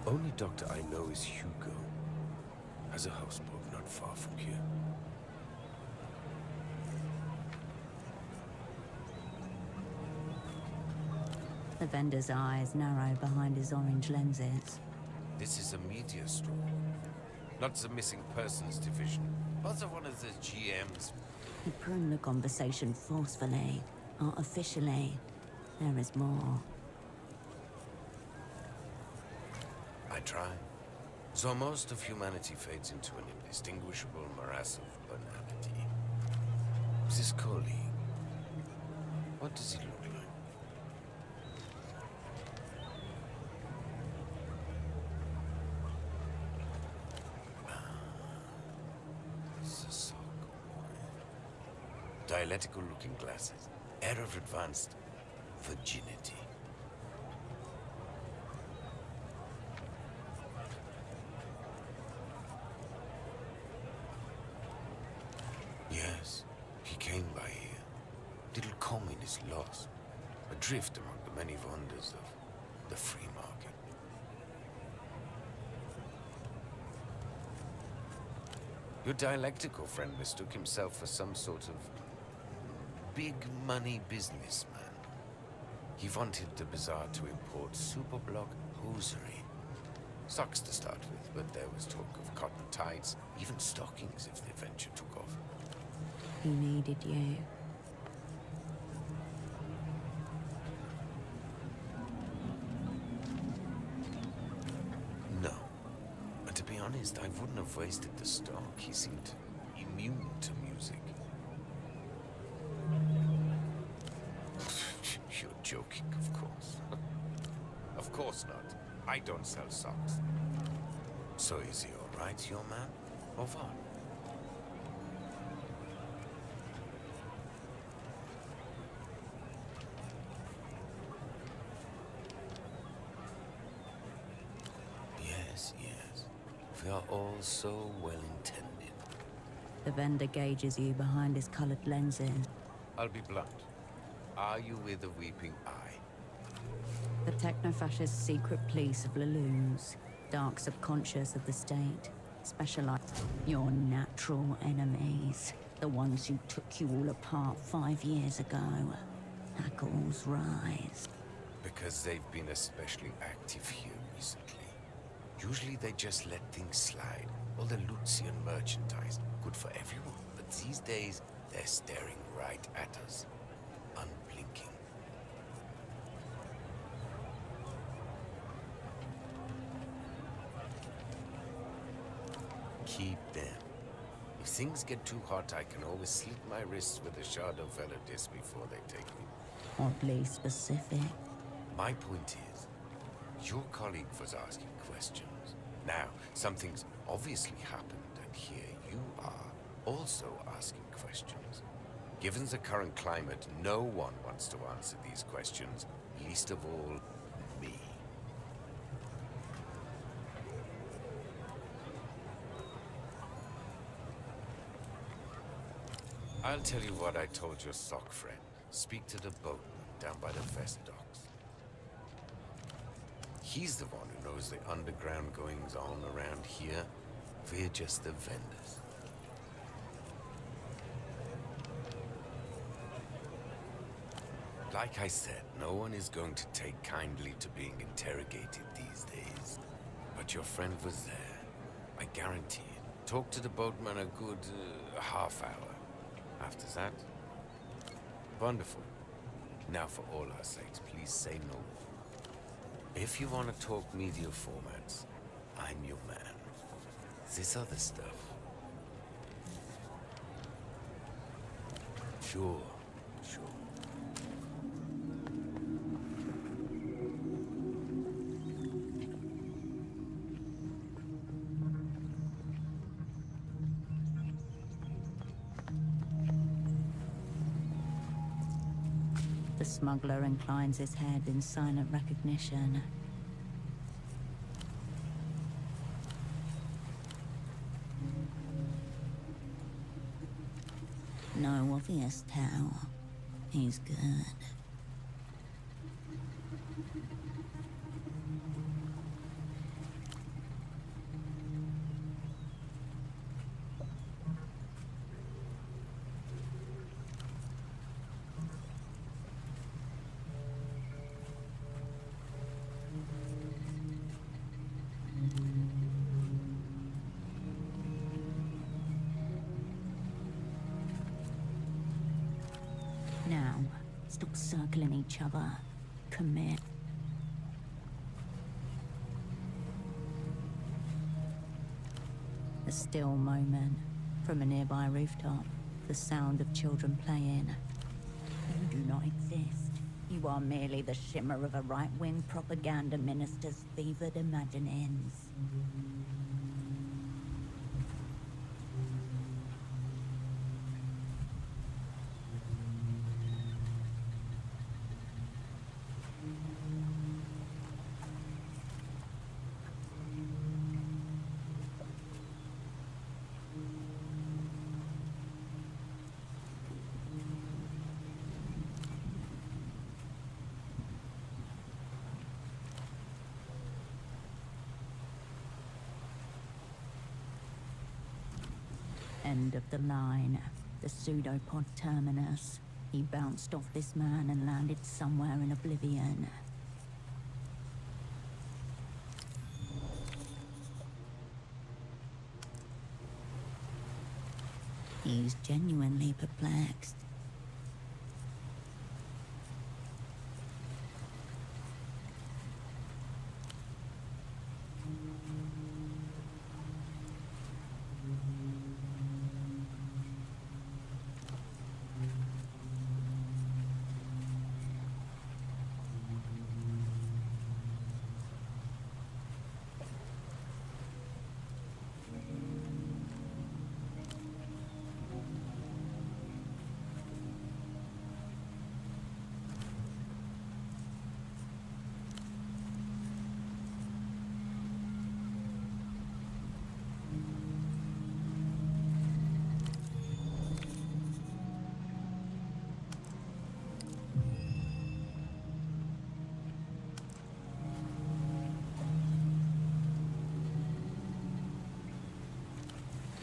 Only doctor I know is Hugo. Has a houseboat not far from here. The vendor's eyes narrow behind his orange lenses. This is a media store. Not the missing persons division. Also one of the GMs. He pruned the conversation forcefully, artificially. There is more. I try. So most of humanity fades into an indistinguishable morass of banality. This colleague, what does he look like? Dialectical-looking glasses. Air of advanced virginity. Yes, he came by here. Little commune is lost, adrift among the many wonders of the free market. Your dialectical friend mistook himself for some sort of big money businessman. He wanted the bazaar to import superblock hosiery. Socks to start with, but there was talk of cotton tights, even stockings if the venture took off. He needed you. No. But to be honest, I wouldn't have wasted the stock. He seemed immune to music. You're joking, of course. Of course not. I don't sell socks. So is he all right, your man? Or what? Yes, yes. We are all so well-intended. The vendor gauges you behind his colored lenses. I'll be blunt. Are you with the Weeping Eye? The techno-fascist secret police of Lelouch, dark subconscious of the state, specialized your natural enemies, the ones who took you all apart 5 years ago. Hackles rise. Because they've been especially active here recently. Usually they just let things slide. All the Lucian merchandise, good for everyone. But these days, they're staring right at us, unblinking. Keep them. If things get too hot, I can always slit my wrists with a shard of Veladis before they take me. Oddly specific. My point is, your colleague was asking questions. Now, something's obviously happened, and here you are, also asking questions. Given the current climate, no one wants to answer these questions, least of all, me. I'll tell you what I told your sock friend. Speak to the boatman down by the Vest docks. He's the one who knows the underground goings-on around here. We're just the vendors. Like I said, no one is going to take kindly to being interrogated these days. But your friend was there. I guarantee it. Talk to the boatman a good half hour. After that, wonderful. Now for all our sakes, please say no more. If you want to talk media formats, I'm your man. This other stuff. Sure, sure. The smuggler inclines his head in silent recognition. No obvious tell. He's good. Now, stop circling each other. Commit. A still moment. From a nearby rooftop, the sound of children playing. You do not exist. You are merely the shimmer of a right-wing propaganda minister's fevered imaginings. End of the line. The pseudopod terminus. He bounced off this man and landed somewhere in oblivion. He's genuinely perplexed.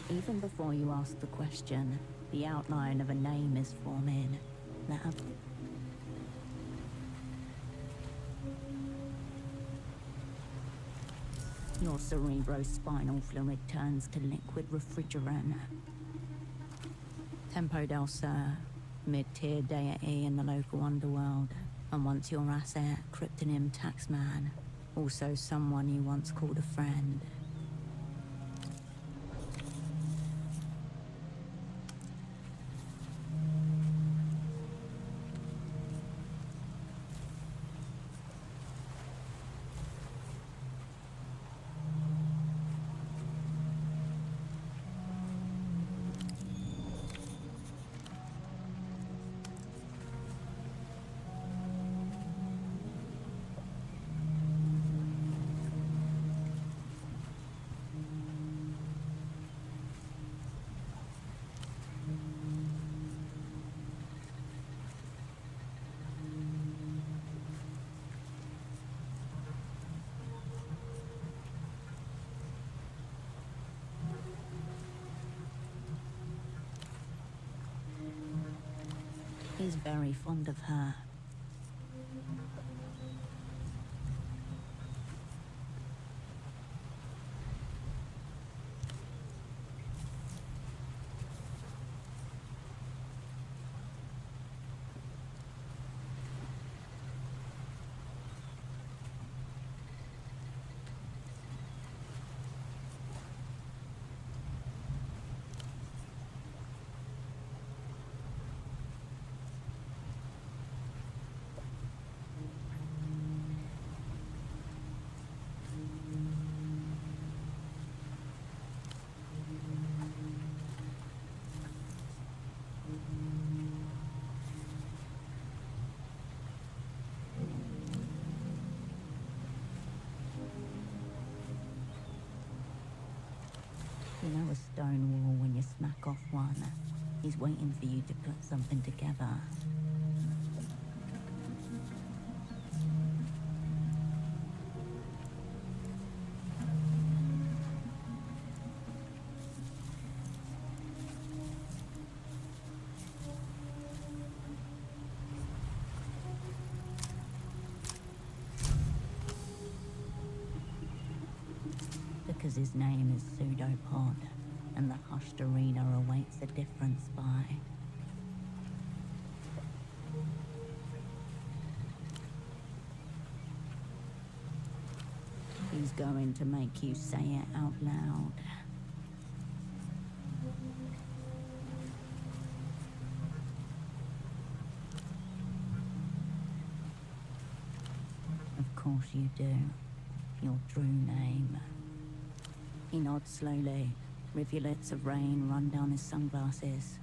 Even before you ask the question, the outline of a name is forming. Your cerebrospinal fluid turns to liquid refrigerant. Tempo del Sur, mid-tier deity in the local underworld, and once your asset, cryptonym Taxman, also someone you once called a friend. He's very fond of her. You know a stone wall when you smack off one. He's waiting for you to put something together. Because his name is Pseudopod, and the hushed arena awaits a different spy. He's going to make you say it out loud. Of course you do. Your true name. He nods slowly. Rivulets of rain run down his sunglasses.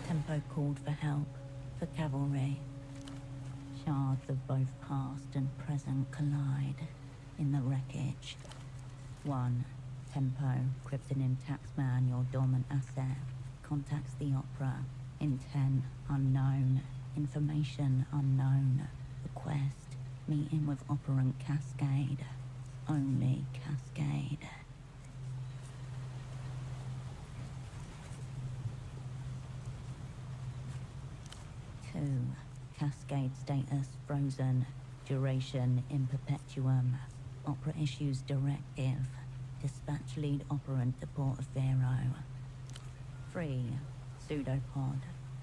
Tempo called for help, for cavalry. Shards of both past and present collide in the wreckage. 1. Tempo, Kryptonim Taxman, your dormant asset, contacts the Opera. Intent unknown. Information unknown. Request, meeting with Operant Cascade. Only Cascade. 2. Cascade status frozen. Duration in perpetuum. Opera issues directive. Dispatch lead operant to Port of Vero. 3. Pseudopod.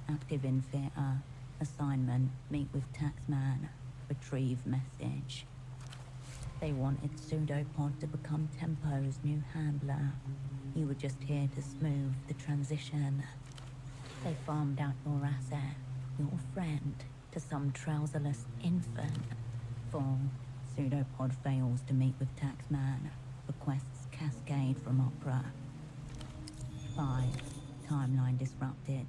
Active in theatre. Assignment, meet with Taxman. Retrieve message. They wanted Pseudopod to become Tempo's new handler. You were just here to smooth the transition. They farmed out your asset, your friend, to some trouserless infant. 4. Pseudopod fails to meet with Taxman. Requests Cascade from Opera. 5. Timeline disrupted.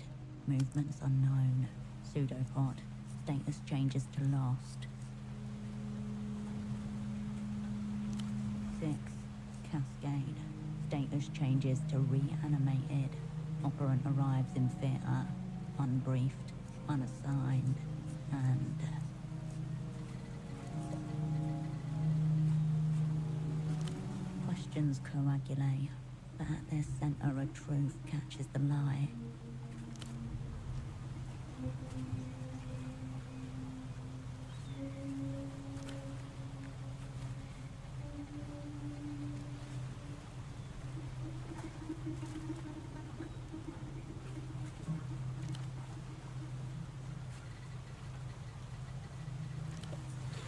Movements unknown. Pseudopod. Status changes to lost. 6. Cascade. Status changes to reanimated. Operant arrives in theatre. Unbriefed. Unassigned. And... questions coagulate, but at their center a truth catches the lie.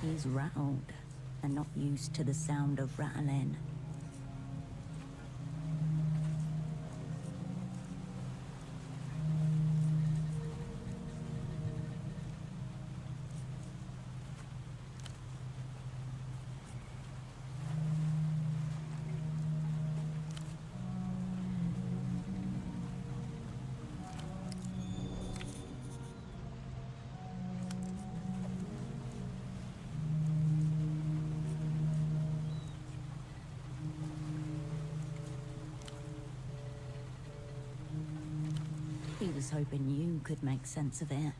He's rattled and not used to the sound of rattling. He was hoping you could make sense of it.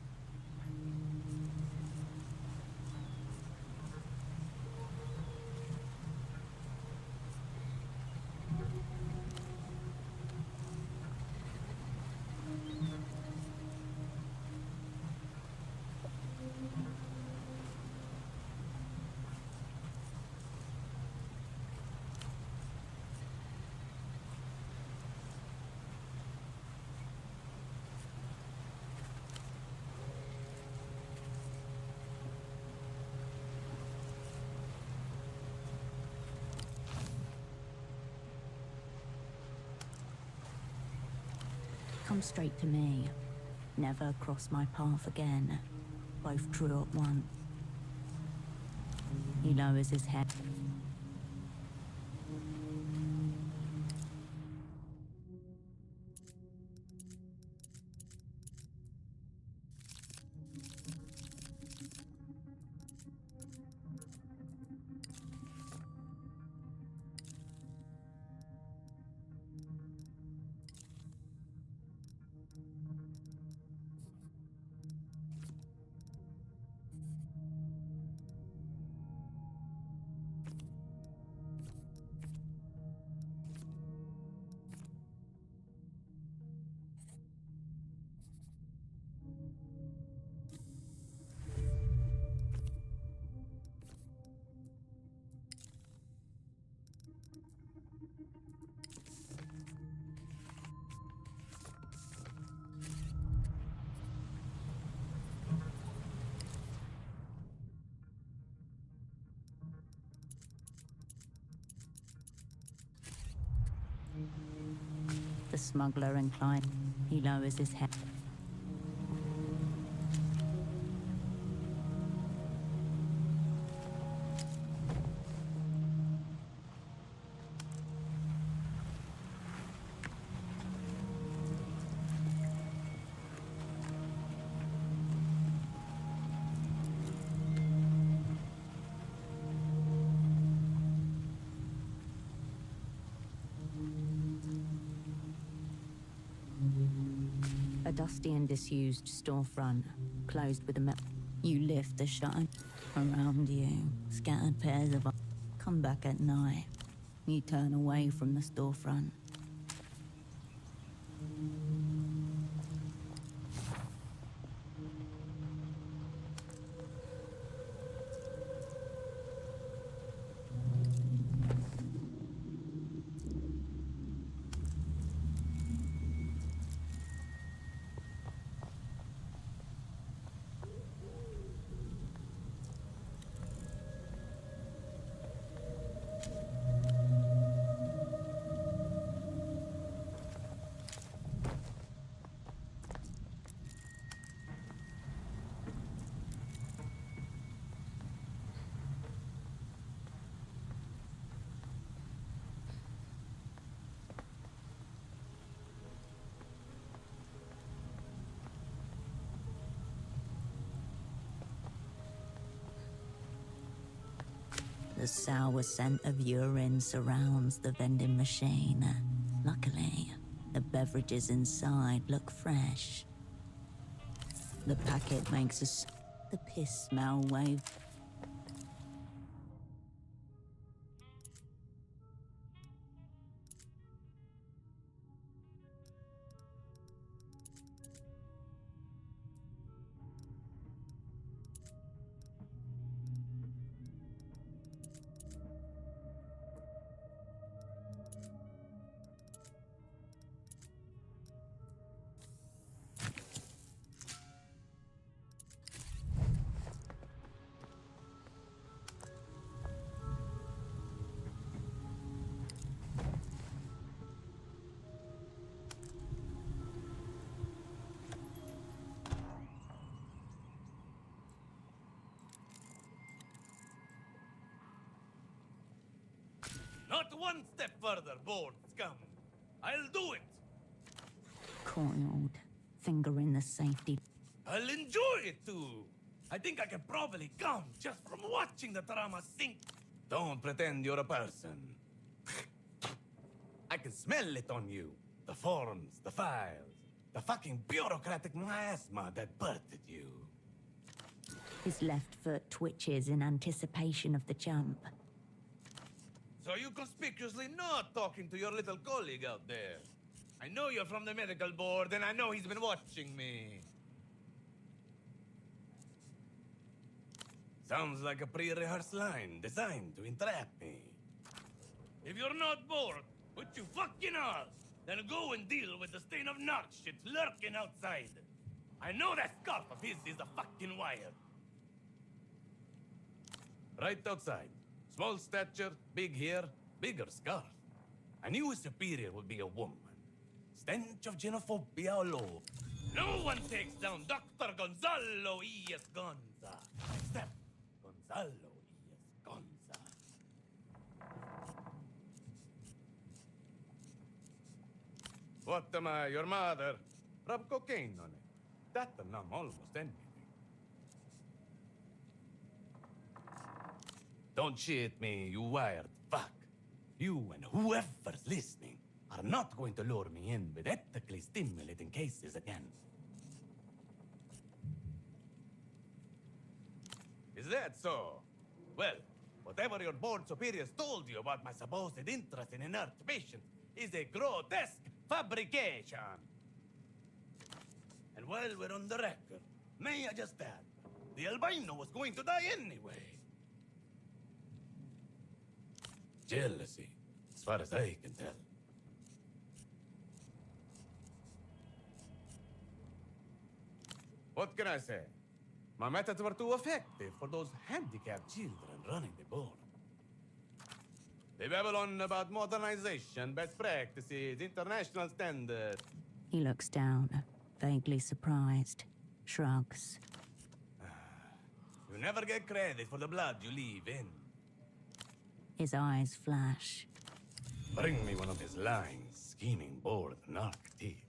Come straight to me. Never cross my path again. Both true at once. He lowers his head. The smuggler inclined. He lowers his head. dusty and disused storefront, closed with a You lift the shutter. Around you, scattered pairs of... Come back at night. You turn away from the storefront. The sour scent of urine surrounds the vending machine. Luckily, the beverages inside look fresh. The packet makes the piss smell wave. Not one step further, bored scum. I'll do it. Coiled, fingering the safety. I'll enjoy it too. I think I can probably come just from watching the drama sink. Don't pretend you're a person. I can smell it on you. The forms, the files, the fucking bureaucratic miasma that birthed you. His left foot twitches in anticipation of the jump. So you conspicuously not talking to your little colleague out there. I know you're from the medical board, and I know he's been watching me. Sounds like a pre-rehearsed line designed to entrap me. If you're not bored, which you fucking are, then go and deal with the stain of narc shit lurking outside. I know that scarf of his is a fucking wire. Right outside. Small stature, big hair, bigger scarf. I knew his superior would be a woman. Stench of xenophobia all over. No one takes down Dr. Gonzalo E.S. Gonza, except Gonzalo E.S. Gonza. What am I, your mother? Rub cocaine on it. That'll numb almost anything. Don't shit me, you wired fuck. You and whoever's listening are not going to lure me in with ethically stimulating cases again. Is that so? Well, whatever your board superiors told you about my supposed interest in inert patients is a grotesque fabrication. And while we're on the record, may I just add, the albino was going to die anyway. Jealousy, as far as I can tell. What can I say? My methods were too effective for those handicapped children running the board. They babble on about modernization, best practices, international standards. He looks down, vaguely surprised, shrugs. You never get credit for the blood you leave in. His eyes flash. Bring me one of his lying, scheming, bored narc teeth.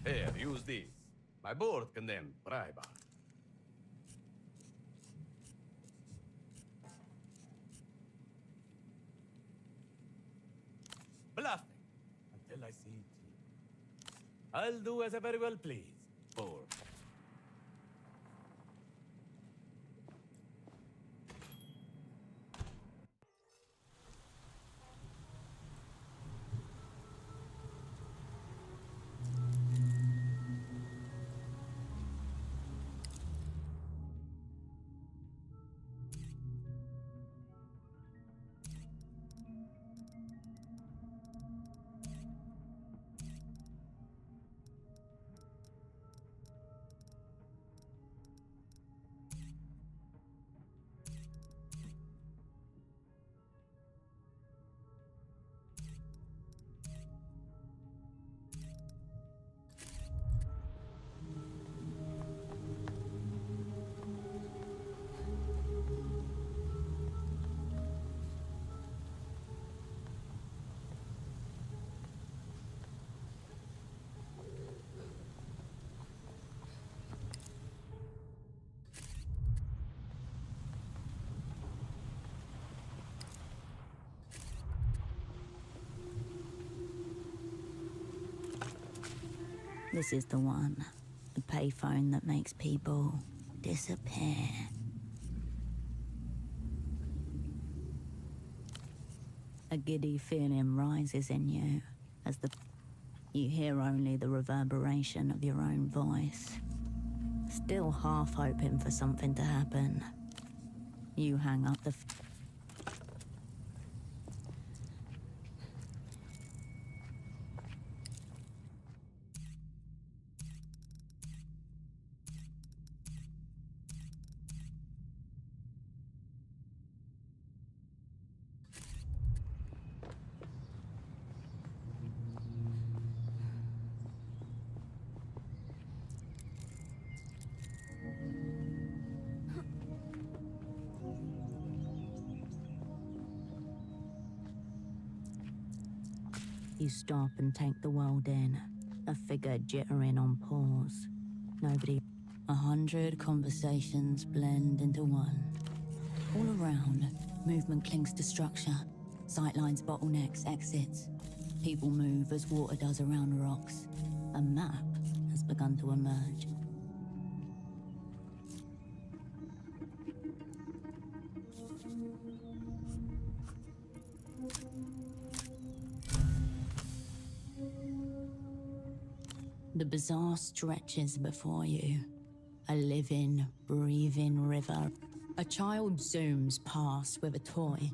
Here, use these. My board can then bribe us. see. I'll do as I very well please. For This is the one. The payphone that makes people disappear. A giddy feeling rises in you as you hear only the reverberation of your own voice. Still half hoping for something to happen. You hang up the You stop and take the world in, a figure jittering on pause. Nobody. 100 conversations blend into one. All around, movement clings to structure. Sightlines, bottlenecks, exits. People move as water does around rocks. A map has begun to emerge. The bazaar stretches before you. A living, breathing river. A child zooms past with a toy.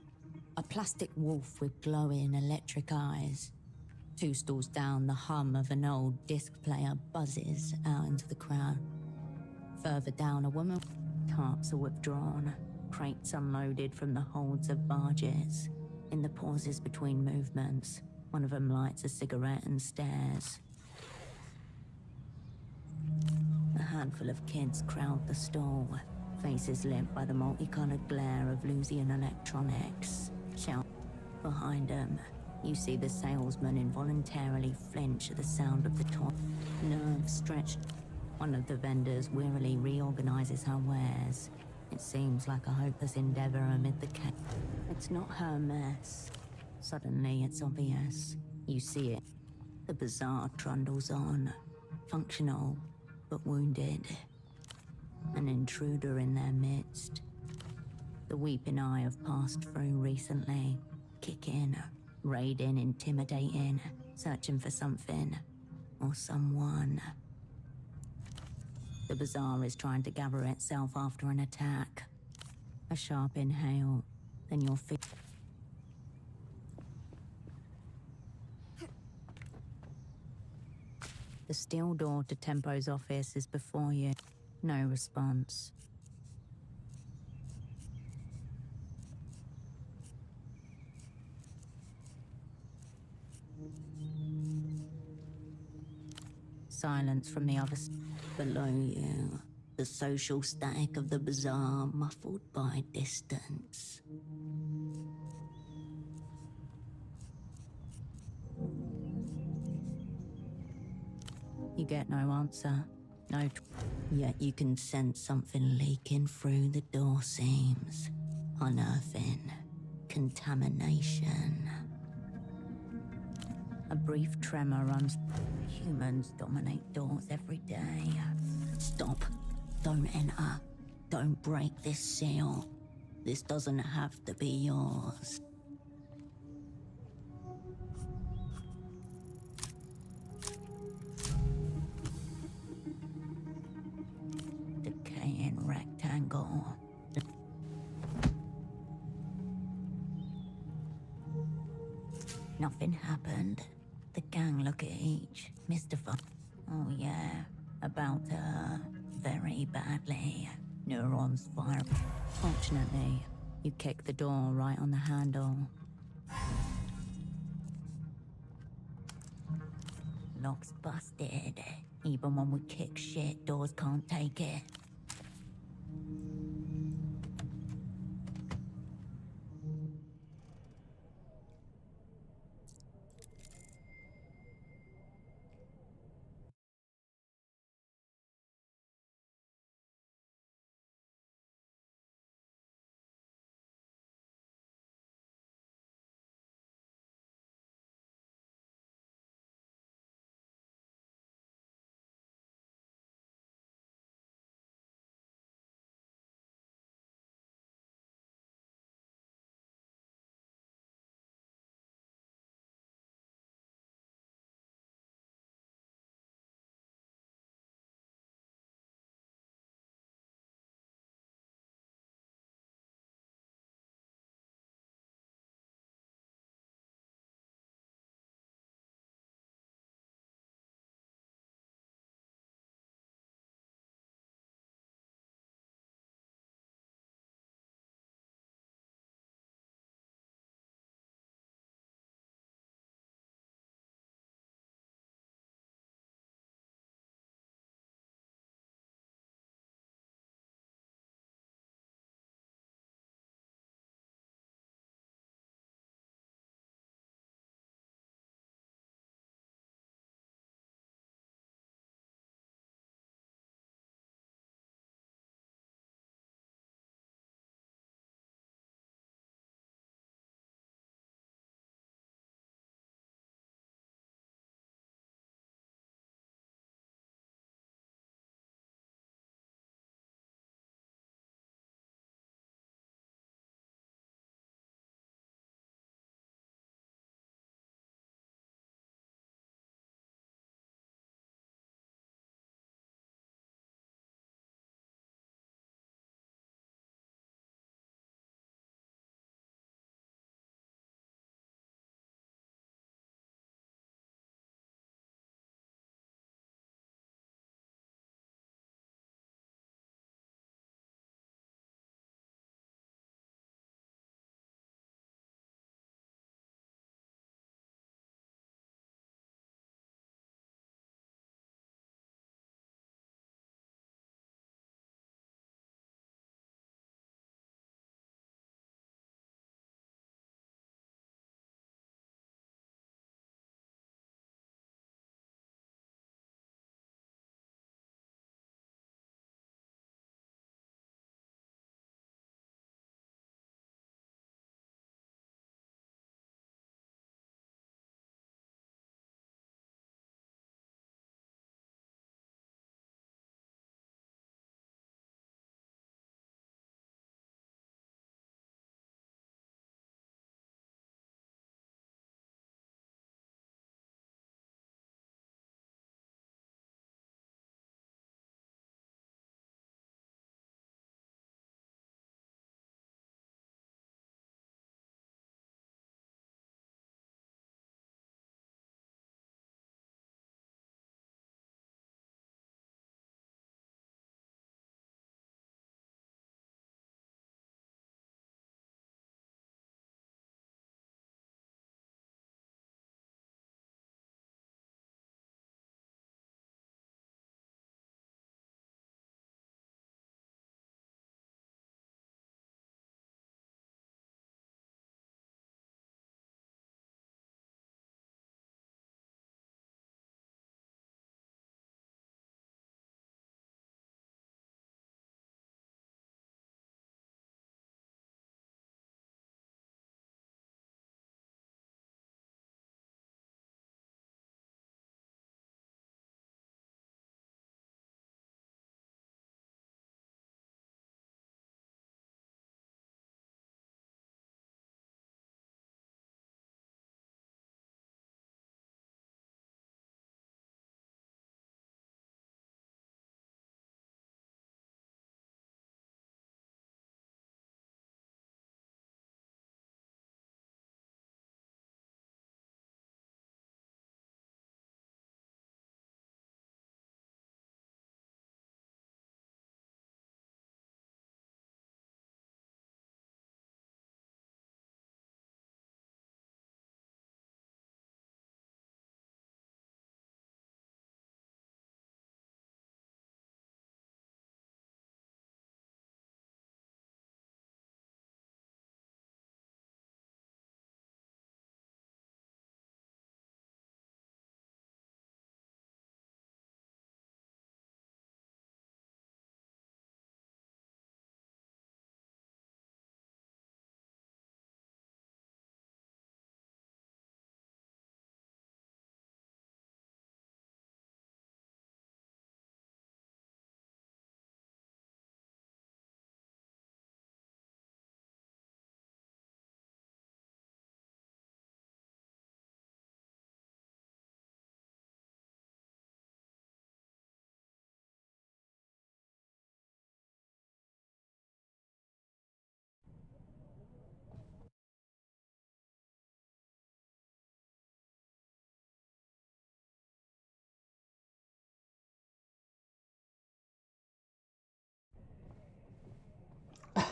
A plastic wolf with glowing electric eyes. 2 stalls down, the hum of an old disc player buzzes out into the crowd. Further down, a woman. Tarps are withdrawn. Crates unloaded from the holds of barges. In the pauses between movements, one of them lights a cigarette and stares. A handful of kids crowd the stall, faces lit by the multicolored glare of Elysium electronics. Shout behind them. You see the salesman involuntarily flinch at the sound of the toy. Nerves stretched. One of the vendors wearily reorganizes her wares. It seems like a hopeless endeavor amid the chaos. It's not her mess. Suddenly, it's obvious. You see it. The bazaar trundles on, functional, but wounded. An intruder in their midst. The weeping eye have passed through recently, kicking, raiding, intimidating, searching for something or someone. The bazaar is trying to gather itself after an attack. A sharp inhale, then your feet. The steel door to Tempo's office is before you. No response. Silence from the other below you. The social static of the bazaar muffled by distance. You get no answer, yet you can sense something leaking through the door seams, unearthing contamination. A brief tremor runs. Humans dominate doors every day. Stop. Don't enter. Don't break this seal. This doesn't have to be yours. Decaying rectangle. Nothing happened. The gang look at each, mystified. Oh yeah, about her. Very badly. Neurons fire. Fortunately, you kick the door right on the handle. Lock's busted. Even when we kick shit, doors can't take it.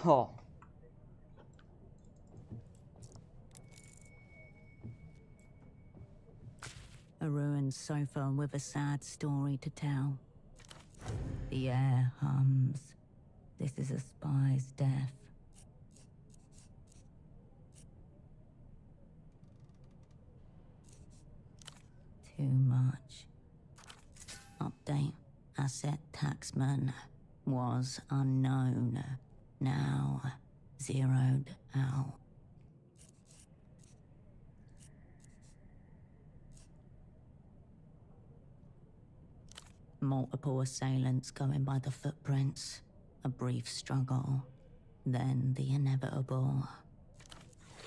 O. A ruined sofa with a sad story to tell. The air hums. This is a spy's death. Too much. Update. Asset taxman was unknown. Now zeroed out. Multiple assailants going by the footprints. A brief struggle. Then the inevitable.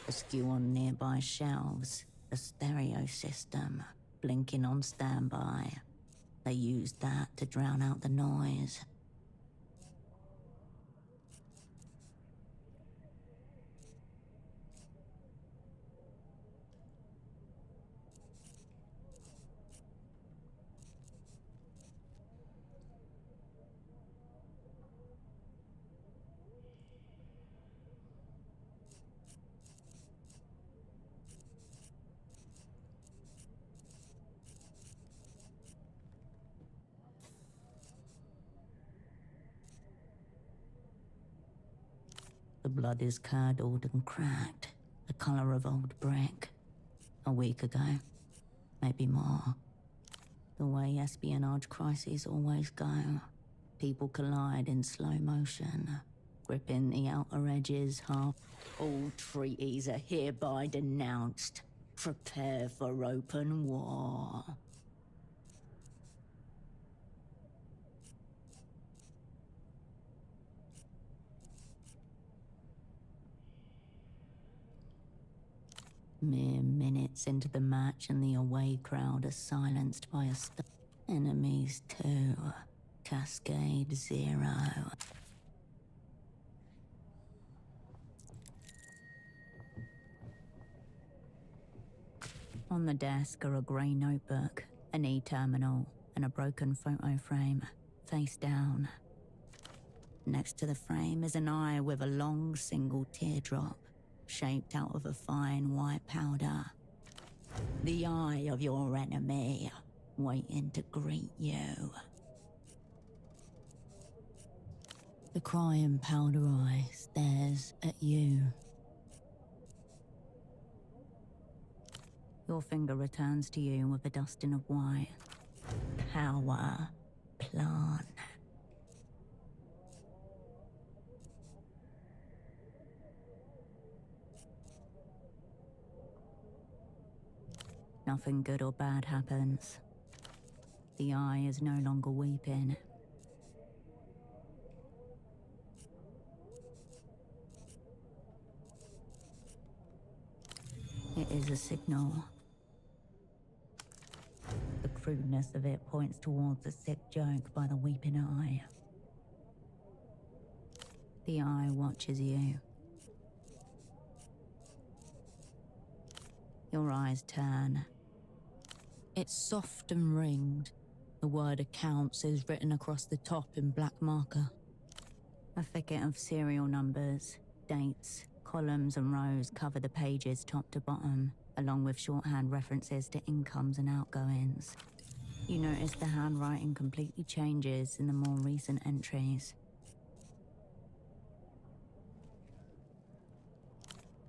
Askew on nearby shelves. A stereo system. Blinking on standby. They used that to drown out the noise. The blood is curdled and cracked, the color of old brick. A week ago, maybe more. The way espionage crises always go. People collide in slow motion, gripping the outer edges half. All treaties are hereby denounced. Prepare for open war. Mere minutes into the match and the away crowd are silenced by a enemies 2. Cascade 0. On the desk are a grey notebook, an e-terminal, and a broken photo frame, face down. Next to the frame is an eye with a long single teardrop, shaped out of a fine white powder. The eye of your enemy, waiting to greet you. The crying powder eye stares at you. Your finger returns to you with a dusting of white. Power plant. Nothing good or bad happens. The eye is no longer weeping. It is a signal. The crudeness of it points towards a sick joke by the weeping eye. The eye watches you. Your eyes turn. It's soft and ringed. The word accounts is written across the top in black marker. A thicket of serial numbers, dates, columns and rows cover the pages top to bottom, along with shorthand references to incomes and outgoings. You notice the handwriting completely changes in the more recent entries.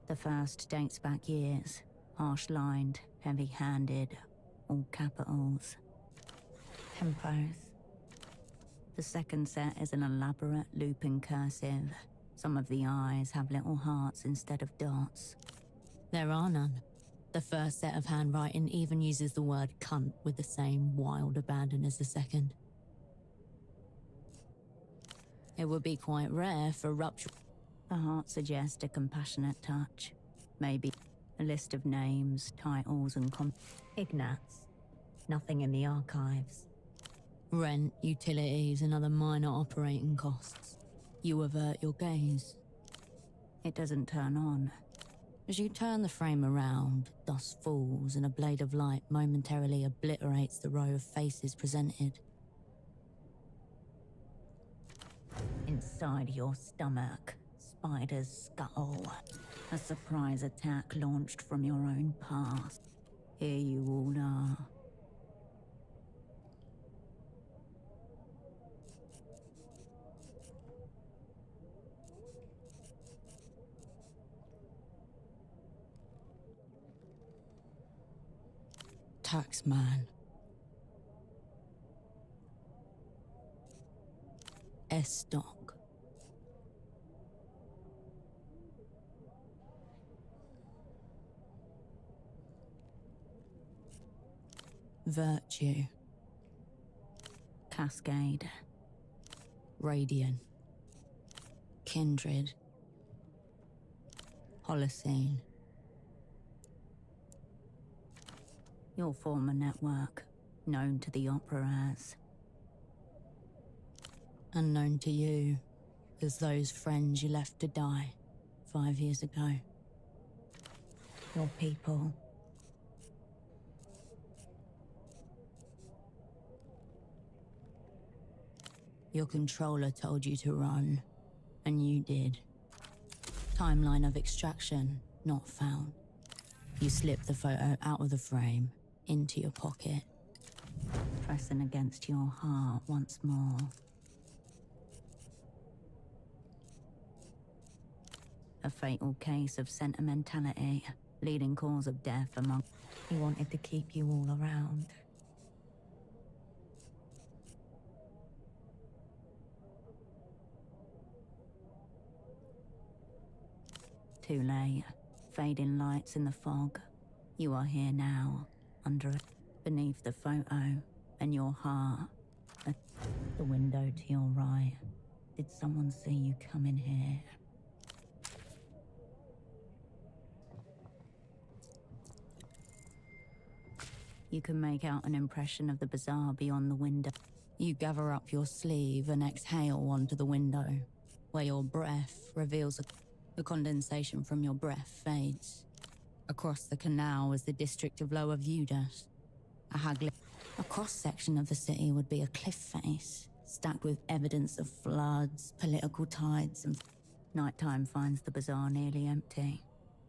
The first dates back years, harsh-lined, heavy-handed, all capitals. Tempos. The second set is an elaborate looping cursive. Some of the eyes have little hearts instead of dots. There are none. The first set of handwriting even uses the word cunt with the same wild abandon as the second. It would be quite rare for rupture. The heart suggests a compassionate touch. Maybe a list of names, titles, and Ignatz. Nothing in the archives. Rent, utilities, and other minor operating costs. You avert your gaze. It doesn't turn on. As you turn the frame around, dust falls and a blade of light momentarily obliterates the row of faces presented. Inside your stomach, spider's scuttle. A surprise attack launched from your own past. Here you all are. Taxman. Estoc. Virtue. Cascade. Radiant. Kindred. Holocene. Your former network, known to the Opera as. Unknown to you, as those friends you left to die 5 years ago. Your people. Your controller told you to run, and you did. Timeline of extraction not found. You slipped the photo out of the frame, into your pocket, pressing against your heart once more. A fatal case of sentimentality, leading cause of death among. He wanted to keep you all around. Too late. Fading lights in the fog. You are here now, under it, beneath the photo, and your heart. At the window to your right. Did someone see you come in here? You can make out an impression of the bazaar beyond the window. You gather up your sleeve and exhale onto the window, where your breath reveals the condensation from your breath fades. Across the canal is the district of Lower Vudas. A cross-section of the city would be a cliff face, stacked with evidence of floods, political tides, and nighttime finds the bazaar nearly empty.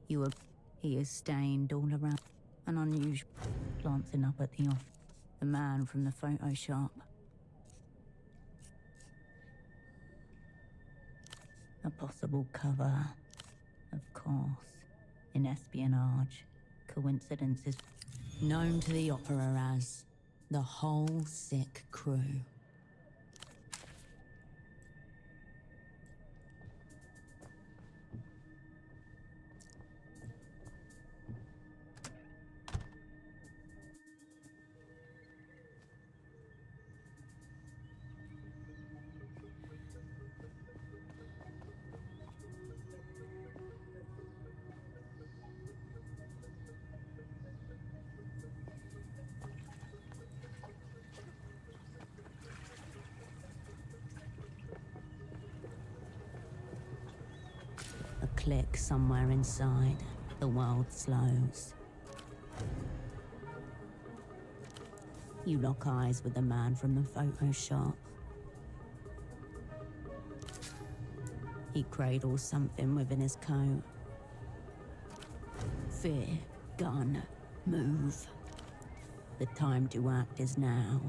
He is stained all around. An unusual glancing up at the man from the photo shop. A possible cover, of course, in espionage. Coincidences known to the Opera as the Whole Sick Crew. A click somewhere inside. The world slows. You lock eyes with the man from the photo shop. He cradles something within his coat. Fear, gun, move. The time to act is now.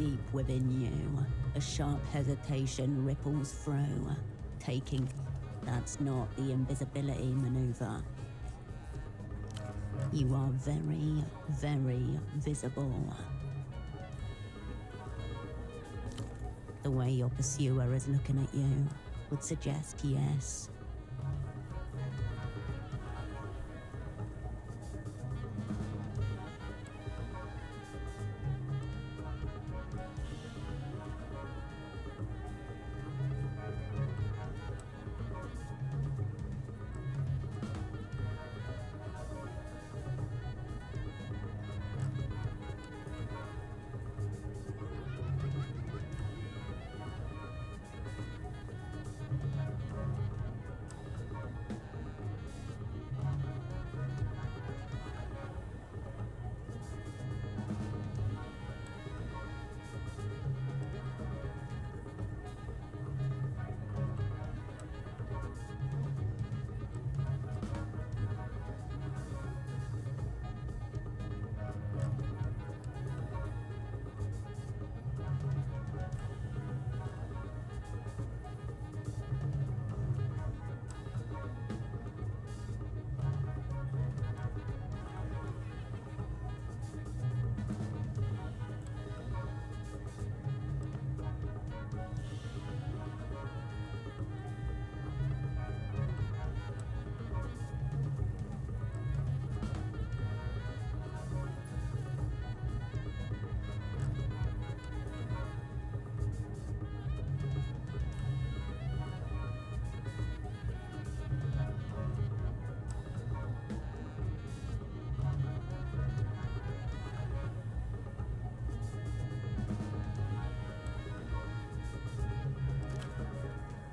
Deep within you, a sharp hesitation ripples through, taking. That's not the invisibility maneuver. You are very, very visible. The way your pursuer is looking at you would suggest yes.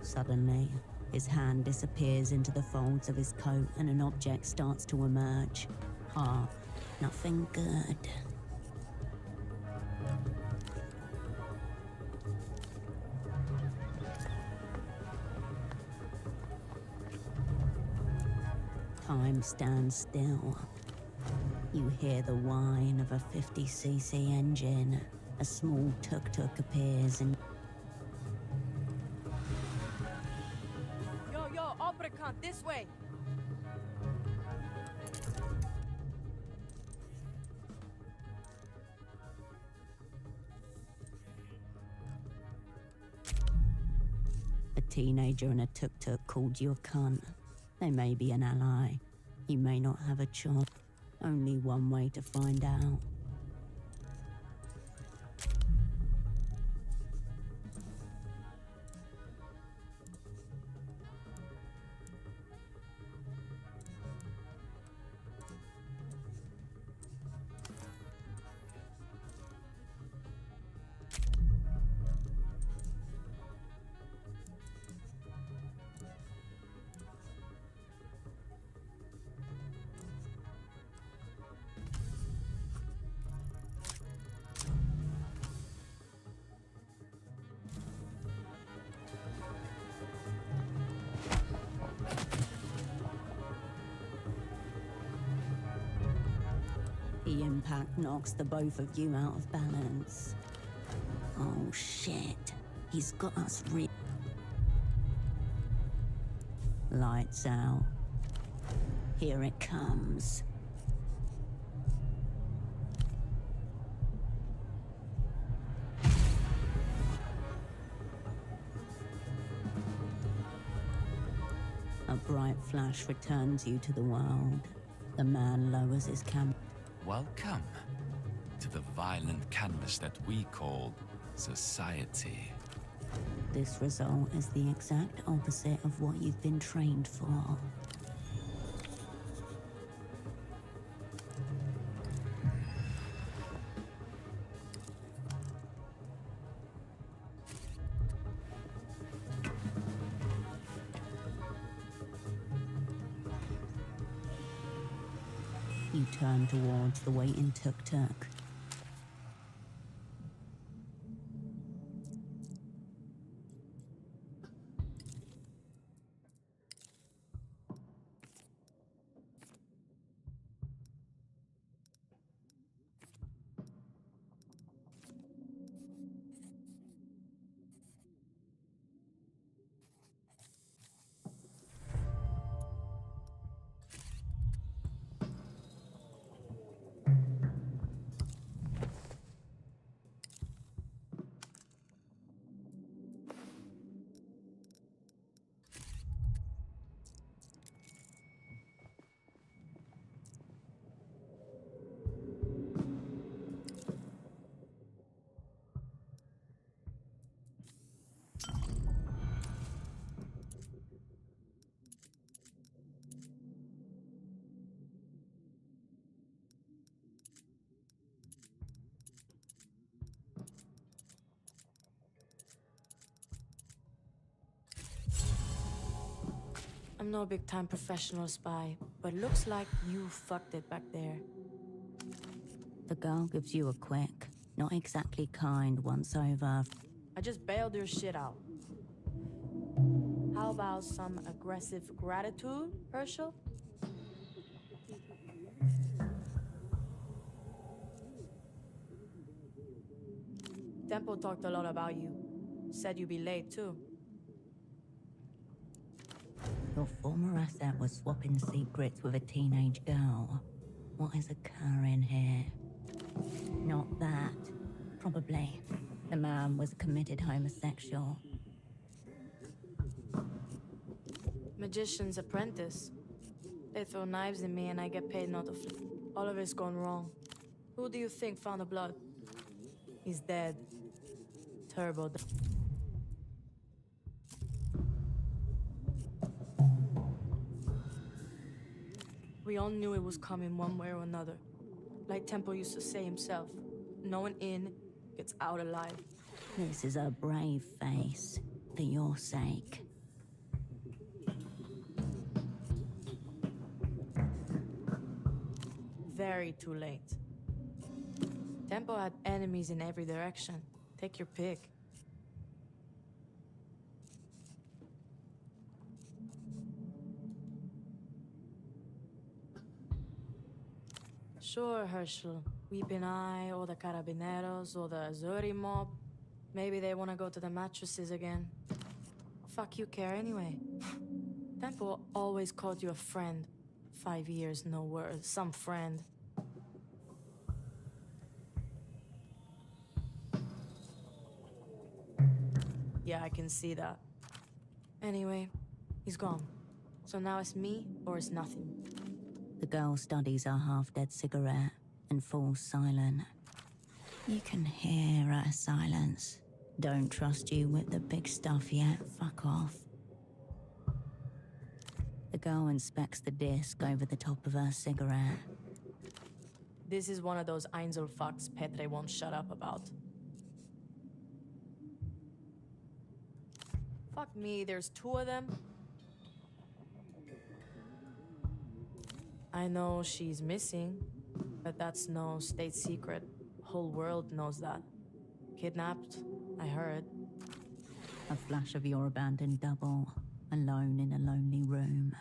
Suddenly, his hand disappears into the folds of his coat and an object starts to emerge. Nothing good. Time stands still. You hear the whine of a 50cc engine. A small tuk-tuk appears and this way! a teenager in a tuk-tuk called you a cunt. They may be an ally. You may not have a choice. Only one way to find out. The impact knocks the both of you out of balance. Oh shit, he's got us Lights out. Here it comes. A bright flash returns you to the world. The man lowers his camera. Welcome to the violent canvas that we call society. This result is the exact opposite of what you've been trained for. You turn towards the waiting tuk-tuk. I'm no big-time professional spy, but looks like you fucked it back there. The girl gives you a quick, not exactly kind once over. I just bailed your shit out. How about some aggressive gratitude, Herschel? Tempo talked a lot about you. Said you'd be late, too. Your former asset was swapping secrets with a teenage girl. What is occurring here? Not that. Probably. The man was a committed homosexual. Magician's apprentice. They throw knives at me and I get paid not to flip. All of it's gone wrong. Who do you think found the blood? He's dead. Turbo. We all knew it was coming one way or another. Like Tempo used to say himself, no one in gets out alive. This is a brave face, for your sake. Very too late. Tempo had enemies in every direction. Take your pick. Sure, Herschel. Weeping Eye, or the Carabineros, or the Azuri mob. Maybe they want to go to the mattresses again. Fuck you care anyway. Tempo always called you a friend. 5 years, no word. Some friend. Yeah, I can see that. Anyway, he's gone. So now it's me, or it's nothing. The girl studies her half-dead cigarette and falls silent. You can hear her silence. Don't trust you with the big stuff yet, fuck off. The girl inspects the disc over the top of her cigarette. This is one of those Einzelfucks Petre won't shut up about. Fuck me, there's 2 of them? I know she's missing, but that's no state secret. Whole world knows that. Kidnapped, I heard. A flash of your abandoned double, alone in a lonely room.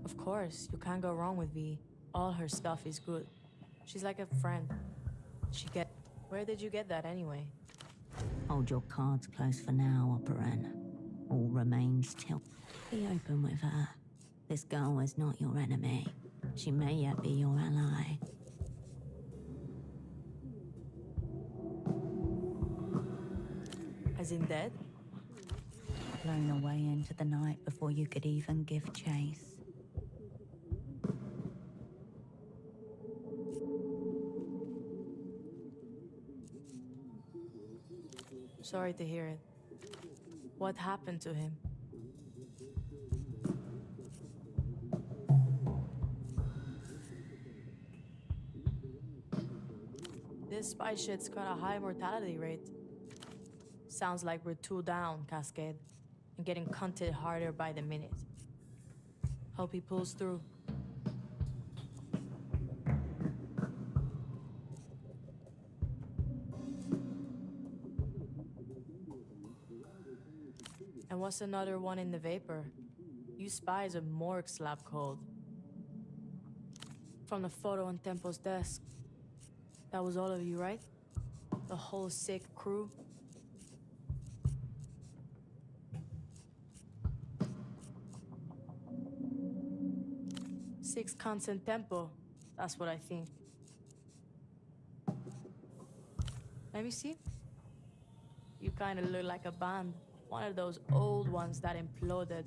Of course, you can't go wrong with V. All her stuff is good. She's like a friend. Where did you get that anyway? Hold your cards close for now, Operan. All remains till... Be open with her. This girl is not your enemy. She may yet be your ally. As in dead? Blown away into the night before you could even give chase. Sorry to hear it. What happened to him? This spy shit's got a high mortality rate. Sounds like we're 2 down, Cascade, and getting cunted harder by the minute. Hope he pulls through. And what's another one in the vapor? You spies are morgue slab cold. From the photo on Tempo's desk. That was all of you, right? The whole sick crew? Six constant Tempo. That's what I think. Let me see. You kind of look like a band. One of those old ones that imploded.